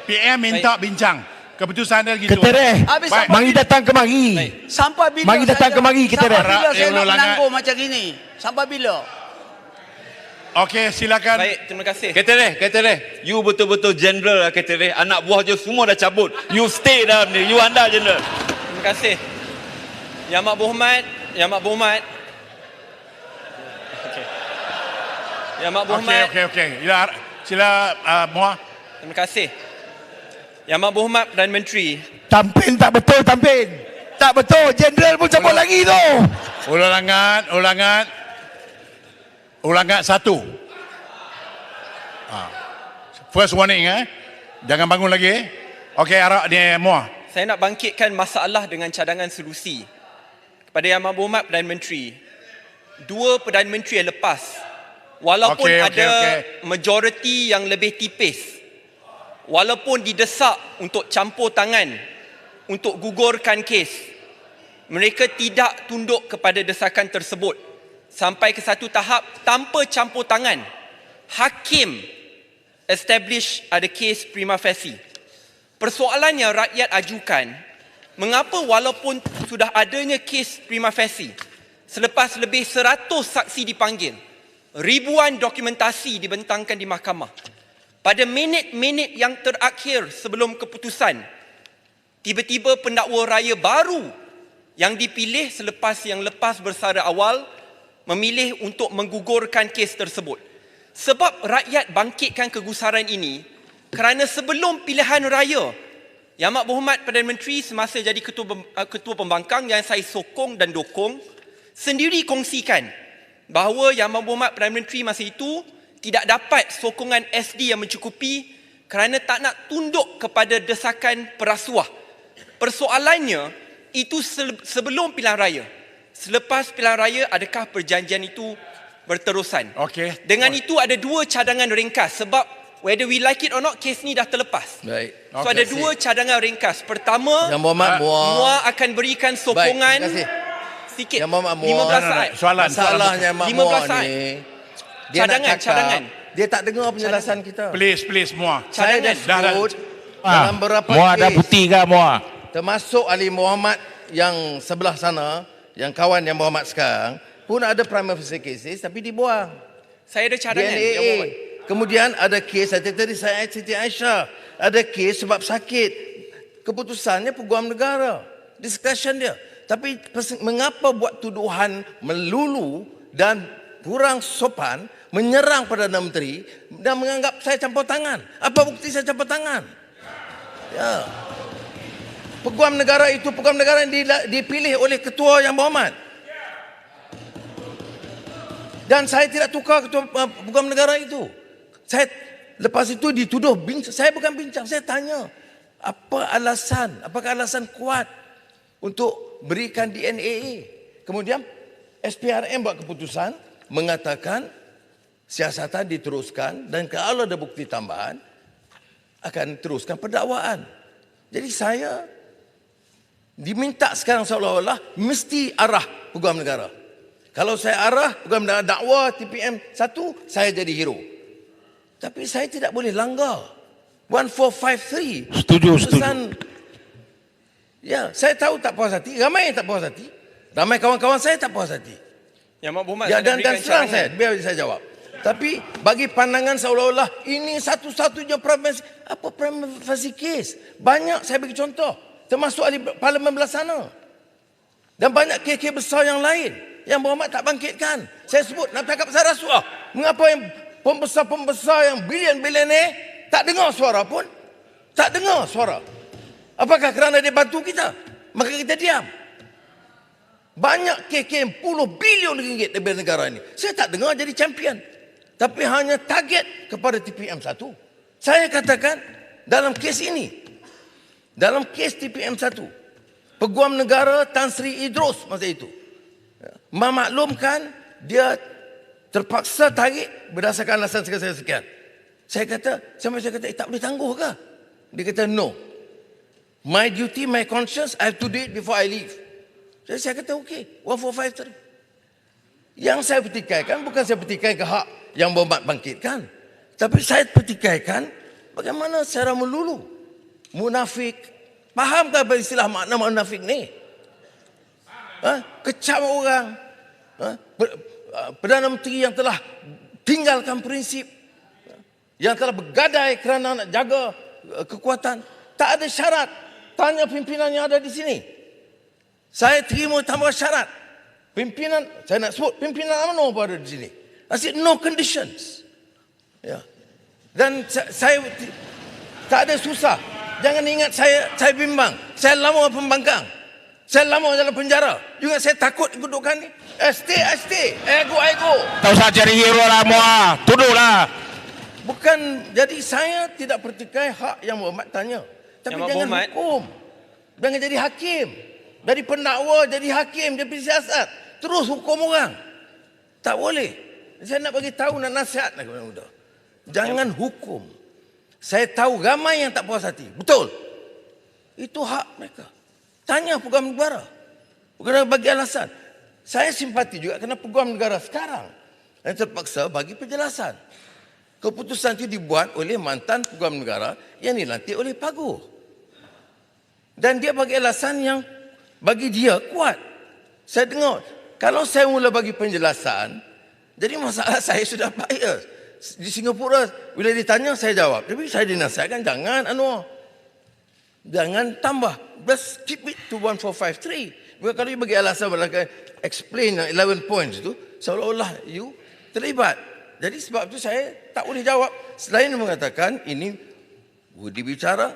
PM minta bincang. Keputusan dia gitu. Ketere, Habis Baik. mari datang kemari. Sampai bila Mari datang kemari, Ketere. Sampai bila saya nak Langat. menanggung macam gini? Sampai bila? Okey, silakan. Baik, terima kasih. Ketere, you betul-betul general lah Ketere. Anak buah je semua dah cabut. You stay dalam ni, you anda general. Terima kasih. Yang Amat Berhormat. Okey. Yang Amat Berhormat. Okey. Sila Muar. Terima kasih. Yang Amat Berhormat Perdana Menteri. Tampin tak betul, tampin. Tak betul, jeneral pun cabut lagi tu. Ulangan satu. First warning Jangan bangun lagi. Okey, Arak ni Muar. Saya nak bangkitkan masalah dengan cadangan solusi. Kepada Yang Amat Berhormat Perdana Menteri. Dua Perdana Menteri yang lepas, walaupun ada majoriti yang lebih tipis, walaupun didesak untuk campur tangan untuk gugurkan kes, mereka tidak tunduk kepada desakan tersebut sampai ke satu tahap tanpa campur tangan. Hakim establish ada kes prima facie. Persoalan yang rakyat ajukan, mengapa walaupun sudah adanya kes prima facie, selepas lebih 100 saksi dipanggil, ribuan dokumentasi dibentangkan di mahkamah, pada minit-minit yang terakhir sebelum keputusan, tiba-tiba pendakwa raya baru yang dipilih selepas yang lepas bersara awal memilih untuk menggugurkan kes tersebut. Sebab rakyat bangkitkan kegusaran ini kerana sebelum pilihan raya, Yang Amat Berhormat Perdana Menteri semasa jadi ketua pembangkang yang saya sokong dan dukung, sendiri kongsikan bahawa Yang Amat Berhormat Perdana Menteri masa itu tidak dapat sokongan SD yang mencukupi kerana tak nak tunduk kepada desakan perasuah. Persoalannya, itu sebelum pilihan raya. Selepas pilihan raya, adakah perjanjian itu berterusan? Okey. Dengan itu ada dua cadangan ringkas sebab whether we like it or not, kes ni dah terlepas. Baik. So ada dua cadangan ringkas. Pertama, Yang Berhormat Muar akan berikan sokongan Baik, terima kasih. sikit. Yang Berhormat Muar. 15 saat. Masalahnya Mak 15 Muar saat. ni, dia Cadangan, nak cakap, cadangan. dia tak dengar penjelasan kita. Please Muar. Saya dah Cadangan. sebut dalam beberapa Muar dah kes, putih ke Muar? termasuk Ali Muhammad yang sebelah sana, yang kawan Yang Berhormat sekarang, pun ada prima facie cases tapi dibuang. Saya ada cadangan. Yang DNA. Berhormat. Kemudian ada kes, tadi saya Siti Aisyah, ada kes sebab sakit. Keputusannya Peguam Negara. Discussion dia. Tapi mengapa buat tuduhan melulu dan kurang sopan, menyerang Perdana Menteri dan menganggap saya campur tangan? Apa bukti saya campur tangan? Ya. Peguam negara itu peguam negara yang dipilih oleh ketua Yang Berhormat. Dan saya tidak tukar ketua peguam negara itu. Saya lepas itu dituduh bincang. Saya bukan bincang, saya tanya. Apa alasan? Apakah alasan kuat untuk berikan DNA? Kemudian SPRM buat keputusan mengatakan siasatan diteruskan dan kalau ada bukti tambahan akan teruskan pendakwaan. Jadi saya diminta sekarang seolah-olah mesti arah peguam negara. Kalau saya arah peguam negara dakwa TPM 1, saya jadi hero. Tapi saya tidak boleh langgar 1453. Setuju. Ya, saya tahu tak puas hati, ramai yang tak puas hati. Ramai kawan-kawan saya tak puas hati. Yang Amat Berhormat Ya, saya dan serang cadangan. saya, biar saya jawab. Tapi bagi pandangan seolah-olah ini satu-satunya prima facie case. Banyak saya bagi contoh, termasuk ahli parlimen belah sana. Dan banyak kes-kes besar yang lain yang Berhormat tak bangkitkan. Saya sebut nak tangkap pasal rasuah. Mengapa yang pembesar-pembesar yang bilion-bilion tak dengar suara pun? Tak dengar suara. Apakah kerana dia bantu kita? Maka kita diam. Banyak KKM puluh bilion ringgit daripada negara ini. Saya tak dengar jadi champion. Tapi hanya target kepada TPM1. Saya katakan dalam kes ini, dalam kes TPM1, Peguam Negara Tan Sri Idrus masa itu memaklumkan dia terpaksa tarik berdasarkan alasan sekian. Saya kata, tak boleh tangguh ke? Dia kata, no. My duty, my conscience, I have to do it before I leave. Saya kata, okey, 1453. Yang saya petikaikan, bukan saya petikaikan hak yang Berhormat bangkitkan. Tapi saya petikaikan bagaimana secara melulu. Munafik. Faham tak apa istilah makna munafik ni? Kecam orang. Perdana Menteri yang telah tinggalkan prinsip. Yang telah bergadai kerana nak jaga kekuatan. Tak ada syarat. Tanya pimpinan yang ada di sini. Saya terima tambah syarat. Pimpinan, saya nak sebut pimpinan UMNO pun ada di sini. I said no conditions. Ya. Dan saya tak ada susah. Jangan ingat saya bimbang. Saya lama pembangkang. Saya lama dalam penjara. Juga saya takut kedudukan ni. Stay. Ego. Tak usah cari hero lah muah. Tuduhlah. Bukan, jadi saya tidak pertikai hak yang Berhormat tanya. Tapi Yang jangan Berhormat. hukum. Jangan jadi hakim. Dari pendakwa jadi hakim, jadi siasat. Terus hukum orang. Tak boleh. Saya nak bagi tahu, nak nasihat kepada muda. Jangan hukum. Saya tahu ramai yang tak puas hati. Betul. Itu hak mereka. Tanya Peguam Negara. Bukan bagi alasan. Saya simpati juga kerana Peguam Negara sekarang yang terpaksa bagi penjelasan. Keputusan itu dibuat oleh mantan Peguam Negara yang dilantik oleh Paguh. Dan dia bagi alasan yang bagi dia kuat. Saya dengar, kalau saya mula bagi penjelasan, jadi masalah saya sudah bias. Di Singapura, bila ditanya saya jawab. Tapi saya dinasihatkan, jangan Anwar. Jangan tambah. Just keep it to 1453. Kalau you bagi alasan, explain 11 points itu, seolah-olah you terlibat. Jadi sebab itu saya tak boleh jawab. Selain mengatakan ini dibicara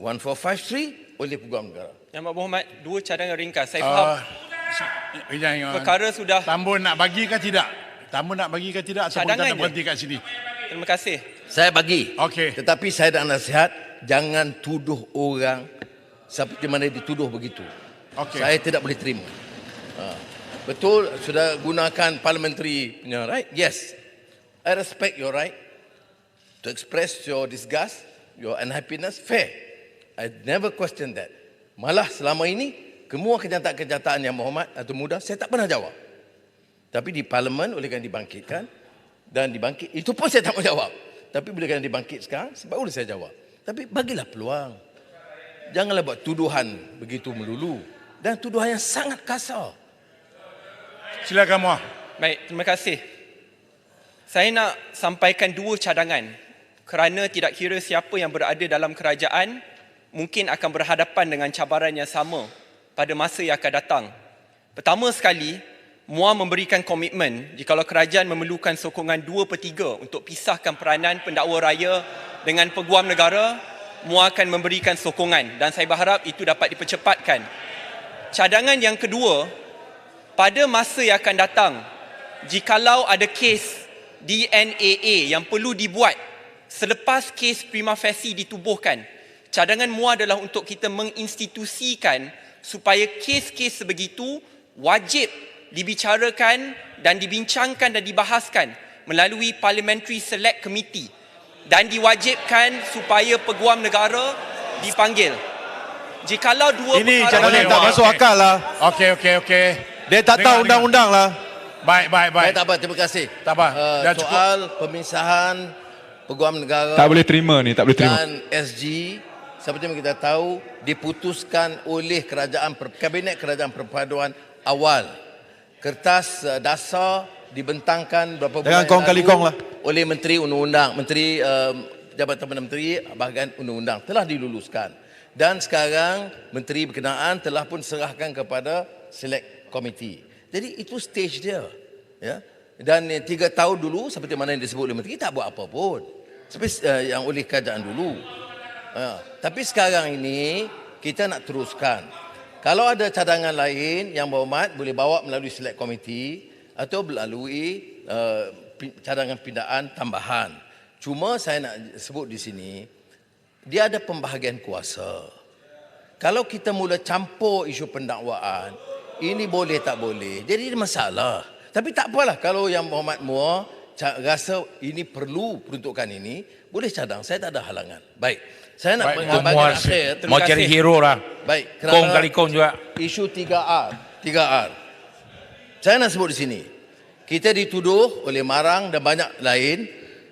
1453 oleh Peguam Negara. Yang Berhormat, dua cadangan ringkas. Saya faham. Perkara sudah. Tambun nak bagi ke tidak? Tambun nak bagi ke tidak? Ataupun kita nak berhenti kat sini? Terima kasih. Saya bagi. Okey. Tetapi saya nak nasihat, jangan tuduh orang seperti mana dituduh begitu. Okey. Saya tidak boleh terima. Betul, sudah gunakan parliamentary punya right? Yes. I respect your right to express your disgust, your unhappiness, fair. I never question that. Malah selama ini, semua kenyataan-kenyataan yang Berhormat atau muda, saya tak pernah jawab. Tapi di parlimen, oleh kerana dibangkitkan, dan dibangkit, itu pun saya tak mau jawab. Tapi bila kerana dibangkit sekarang, sebab boleh saya jawab. Tapi bagilah peluang. Janganlah buat tuduhan begitu melulu. Dan tuduhan yang sangat kasar. Silakan Muah. Baik, terima kasih. Saya nak sampaikan dua cadangan kerana tidak kira siapa yang berada dalam kerajaan mungkin akan berhadapan dengan cabaran yang sama pada masa yang akan datang. Pertama sekali, MUA memberikan komitmen jikalau kerajaan memerlukan sokongan 2/3 untuk pisahkan peranan pendakwa raya dengan Peguam Negara, MUA akan memberikan sokongan dan saya berharap itu dapat dipercepatkan. Cadangan yang kedua, pada masa yang akan datang, jikalau ada kes DNAA yang perlu dibuat selepas kes prima facie ditubuhkan, cadangan MUA adalah untuk kita menginstitusikan supaya kes-kes sebegitu wajib dibicarakan dan dibincangkan dan dibahaskan melalui Parliamentary Select Committee dan diwajibkan supaya Peguam Negara dipanggil. Jikalau dua ini perkara cadangan tak masuk akal lah. Okey. Dia tak tahu undang-undang lah. Baik. Tak apa, terima kasih. Tak apa. Dah cukup. Soal pemisahan Peguam Negara Tak boleh terima ni, tak boleh terima. dan SG, seperti yang kita tahu, diputuskan oleh Kabinet Kerajaan Perpaduan awal. Kertas dasar dibentangkan berapa bulan Jangan kong kali kong lah. oleh Menteri Undang-Undang, Menteri Jabatan Perdana Menteri bahagian Undang-Undang telah diluluskan. Dan sekarang Menteri berkenaan telah pun serahkan kepada Select Committee. Jadi itu stage dia. Ya. Dan 3 tahun dulu seperti mana yang disebut oleh Menteri tak buat apa pun. Seperti yang oleh kerajaan dulu. Tapi sekarang ini kita nak teruskan. Kalau ada cadangan lain yang berhormat boleh bawa melalui select committee atau melalui cadangan pindaan tambahan. Cuma saya nak sebut di sini, dia ada pembahagian kuasa. Kalau kita mula campur isu pendakwaan, ini boleh tak boleh, jadi masalah. Tapi tak apalah, kalau yang berhormat Muar rasa ini perlu peruntukan ini, boleh cadang, saya tak ada halangan. Baik, saya nak bahagian akhir. Mau cari hero lah. Baik, Kong kali kong juga. Isu 3R. Saya nak sebut di sini. Kita dituduh oleh Marang dan banyak lain,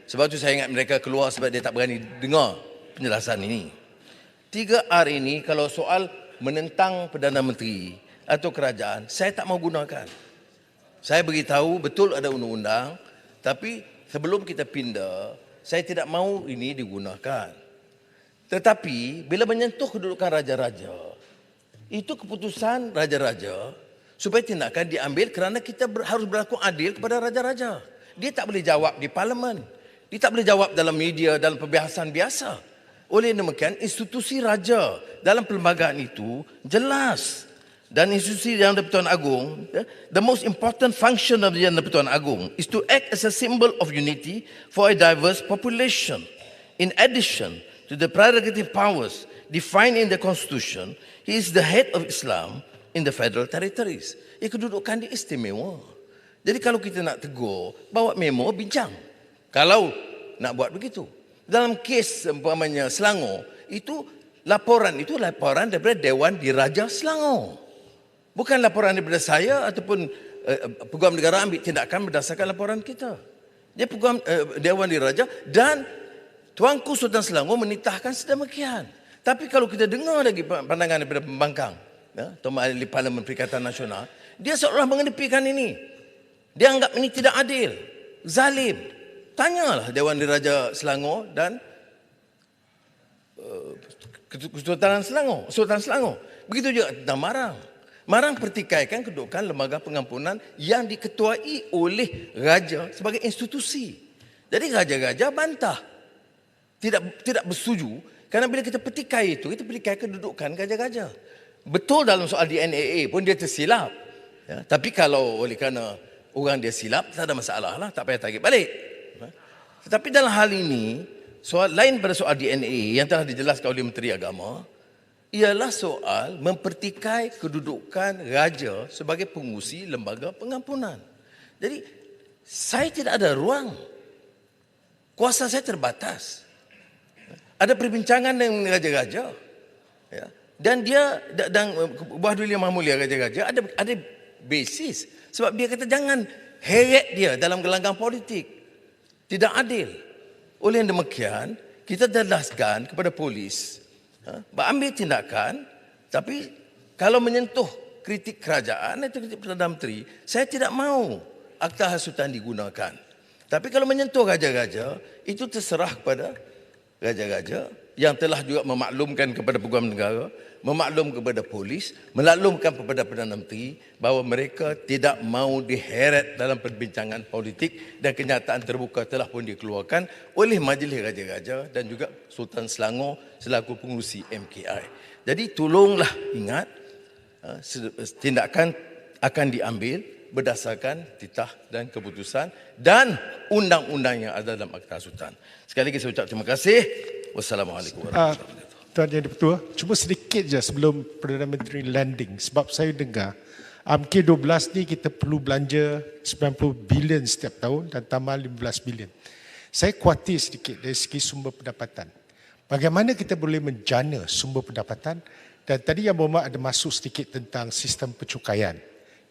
sebab tu saya ingat mereka keluar sebab dia tak berani dengar penjelasan ini. 3R ini kalau soal menentang Perdana Menteri atau kerajaan, saya tak mau gunakan. Saya beritahu betul ada undang-undang, tapi sebelum kita pindah, saya tidak mau ini digunakan. Tetapi bila menyentuh kedudukan raja-raja, itu keputusan raja-raja supaya tindakan diambil kerana kita harus berlaku adil kepada raja-raja. Dia tak boleh jawab di parlimen. Dia tak boleh jawab dalam media, dalam perbahasan biasa. Oleh demikian, institusi raja dalam perlembagaan itu jelas. Dan institusi Yang di-Pertuan Agong, the most important function of the Yang di-Pertuan Agong is to act as a symbol of unity for a diverse population. In addition to the prerogative powers defined in the Constitution, he is the head of Islam in the Federal Territories. Kedudukan dia istimewa. Jadi kalau kita nak tegur, bawa memo, bincang. Kalau nak buat begitu. Dalam kes umpamanya Selangor, itu laporan daripada Dewan Diraja Selangor. Bukan laporan daripada saya ataupun Peguam Negara ambil tindakan berdasarkan laporan kita. Dia Peguam Dewan Diraja dan Tuanku Sultan Selangor menitahkan sedemikian. Tapi kalau kita dengar lagi pandangan daripada pembangkang, atau ahli Parlimen Perikatan Nasional, dia seolah mengenepikan ini. Dia anggap ini tidak adil, zalim. Tanyalah Dewan Diraja Selangor dan Kesultanan Selangor, Sultan Selangor. Begitu juga tentang Marang. Marang pertikaikan kedudukan lembaga pengampunan yang diketuai oleh raja sebagai institusi. Jadi raja-raja bantah. Tidak bersetuju kerana bila kita petikai itu, kita petikai kedudukan raja-raja. Betul dalam soal DNAA pun dia tersilap. Ya, tapi kalau oleh kerana orang dia silap, tak ada masalah lah, tak payah tarik balik. Tetapi dalam hal ini, soal lain pada soal DNA yang telah dijelaskan oleh Menteri Agama, ialah soal mempertikai kedudukan raja sebagai pengurusi lembaga pengampunan. Jadi, saya tidak ada ruang. Kuasa saya terbatas. Ada perbincangan dengan raja-raja. Ya. Dan dia, dan Buah Duli Yang Maha Mulia raja-raja, ada basis. Sebab dia kata jangan heret dia dalam gelanggang politik. Tidak adil. Oleh yang demikian, kita jelaskan kepada polis, ambil tindakan, tapi kalau menyentuh kritik kerajaan atau kritik Perdana Menteri, saya tidak mahu akta hasutan digunakan. Tapi kalau menyentuh raja-raja, itu terserah kepada raja-raja yang telah juga memaklumkan kepada Peguam Negara, memaklum kepada polis, memaklumkan kepada Perdana Menteri bahawa mereka tidak mahu diheret dalam perbincangan politik dan kenyataan terbuka telah pun dikeluarkan oleh Majlis Raja-Raja dan juga Sultan Selangor selaku pengurusi MKI. Jadi tolonglah ingat tindakan akan diambil berdasarkan titah dan keputusan dan undang-undang yang ada dalam Akta Hasutan. Sekali lagi saya ucap terima kasih. Wassalamualaikum warahmatullahi wabarakatuh. Tuan Yang di-Pertua, cuma sedikit je sebelum Perdana Menteri landing. Sebab saya dengar MK12 ni kita perlu belanja 90 bilion setiap tahun dan tambah 15 bilion. Saya khawatir sedikit dari segi sumber pendapatan. Bagaimana kita boleh menjana sumber pendapatan? Dan tadi Yang Berhormat ada masuk sedikit tentang sistem pencukaian.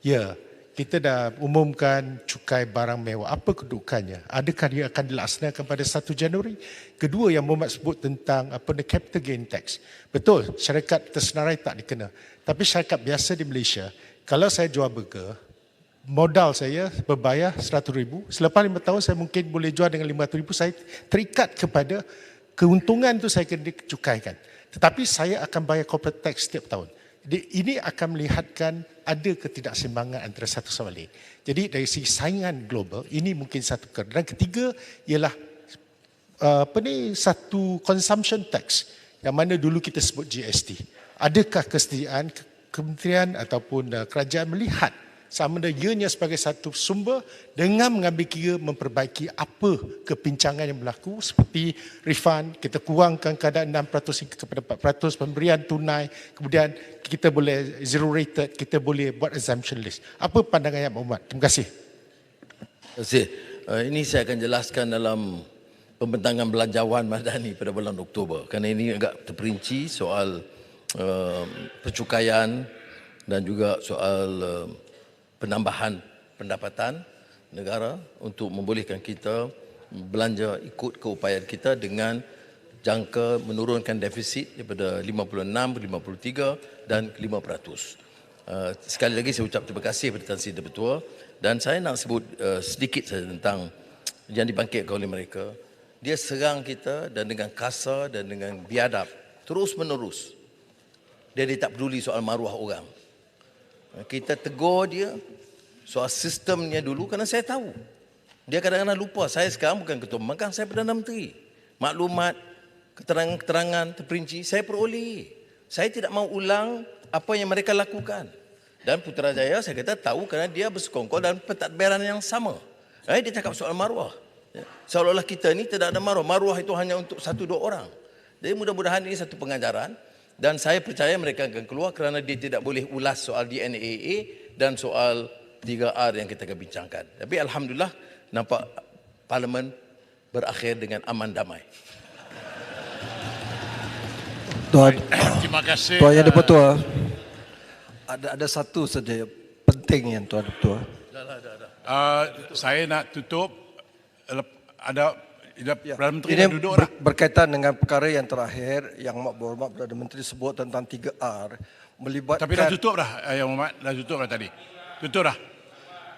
Ya, kita dah umumkan cukai barang mewah. Apa kedudukannya? Adakah dia akan dilaksanakan pada 1 Januari? Kedua, Yang Berhormat sebut tentang capital gain tax. Betul, syarikat tersenarai tak dikena. Tapi syarikat biasa di Malaysia, kalau saya jual burger, modal saya berbayar 100,000. Selepas 5 tahun saya mungkin boleh jual dengan 500,000. Saya terikat kepada keuntungan itu saya kena dicukaikan. Tetapi saya akan bayar corporate tax setiap tahun. Jadi ini akan melihatkan ada ketidakseimbangan antara satu sama lain. Jadi dari segi saingan global, ini mungkin satu perkara. Dan ketiga ialah satu consumption tax yang mana dulu kita sebut GST. adakah kesediaan kementerian ataupun kerajaan melihat sama ada ianya sebagai satu sumber dengan mengambil kira memperbaiki apa kepincangan yang berlaku seperti refund, kita kurangkan kadar 6% kepada 4% pemberian tunai, kemudian kita boleh zero rated, kita boleh buat exemption list. Apa pandangan Yang Berhormat? Terima kasih. Terima kasih. Ini saya akan jelaskan dalam pembentangan belanjawan madani pada bulan Oktober. Kerana ini agak terperinci soal percukaian dan juga soal penambahan pendapatan negara untuk membolehkan kita belanja ikut keupayaan kita dengan jangka menurunkan defisit daripada 56, 53 dan 5%. Sekali lagi saya ucap terima kasih kepada Tan Sri Ketua dan saya nak sebut sedikit saja tentang yang dibangkitkan oleh mereka. Dia serang kita dan dengan kasar dan dengan biadab terus menerus. Dia tak peduli soal maruah orang. Kita tegur dia soal sistemnya dulu kerana saya tahu. Dia kadang-kadang lupa. Saya sekarang bukan Ketua Pembangkang, saya Perdana Menteri. Maklumat, keterangan terperinci, saya peroleh. Saya tidak mahu ulang apa yang mereka lakukan. Dan Putrajaya saya kata tahu kerana dia bersekongkol dalam pentadbiran yang sama. Dia cakap soal maruah. Seolah-olah kita ni tidak ada maruah. Maruah itu hanya untuk 1-2 orang. Jadi mudah-mudahan ini satu pengajaran. Dan saya percaya mereka akan keluar kerana dia tidak boleh ulas soal DNAA dan soal 3R yang kita akan bincangkan. Tapi Alhamdulillah nampak Parlimen berakhir dengan aman damai. Tuan, terima kasih. Tuan Yang di-Pertua, ada satu saja penting yang Tuan Di-Pertua. Saya nak tutup. Ada Perdana Menteri Ini dah duduk dah. berkaitan dengan perkara yang terakhir yang Mak Berhormat Perdana Menteri sebut tentang 3R melibatkan. Tapi dah tutup dah, Yang Berhormat. Dah tutup dah tadi. Tutup dah.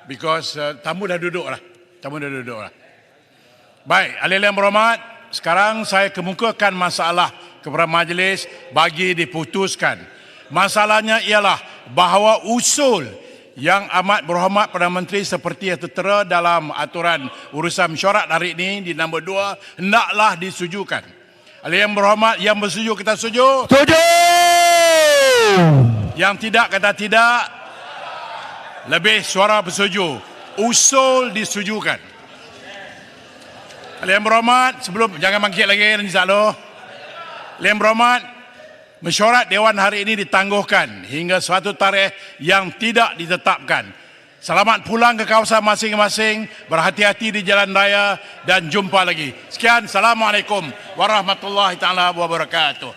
Because tamu dah duduk dah. Tamu dah duduk dah. Baik, ahli-ahli yang berhormat, sekarang saya kemukakan masalah kepada majlis bagi diputuskan. Masalahnya ialah bahawa usul yang amat berhormat Perdana Menteri seperti yang tertera dalam aturan urusan mesyuarat hari ini di nombor 2 hendaklah disetujukan. Ahli yang berhormat, yang bersetuju kata setuju. Setuju. Yang tidak kata tidak. Lebih suara bersetuju. Usul disetujukan. Ahli yang berhormat, sebelum jangan bangkit lagi Ranji Saklo. Ahli yang berhormat, mesyuarat Dewan hari ini ditangguhkan hingga suatu tarikh yang tidak ditetapkan. Selamat pulang ke kawasan masing-masing, berhati-hati di jalan raya dan jumpa lagi. Sekian, Assalamualaikum warahmatullahi taala wabarakatuh.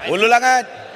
Ulu langat.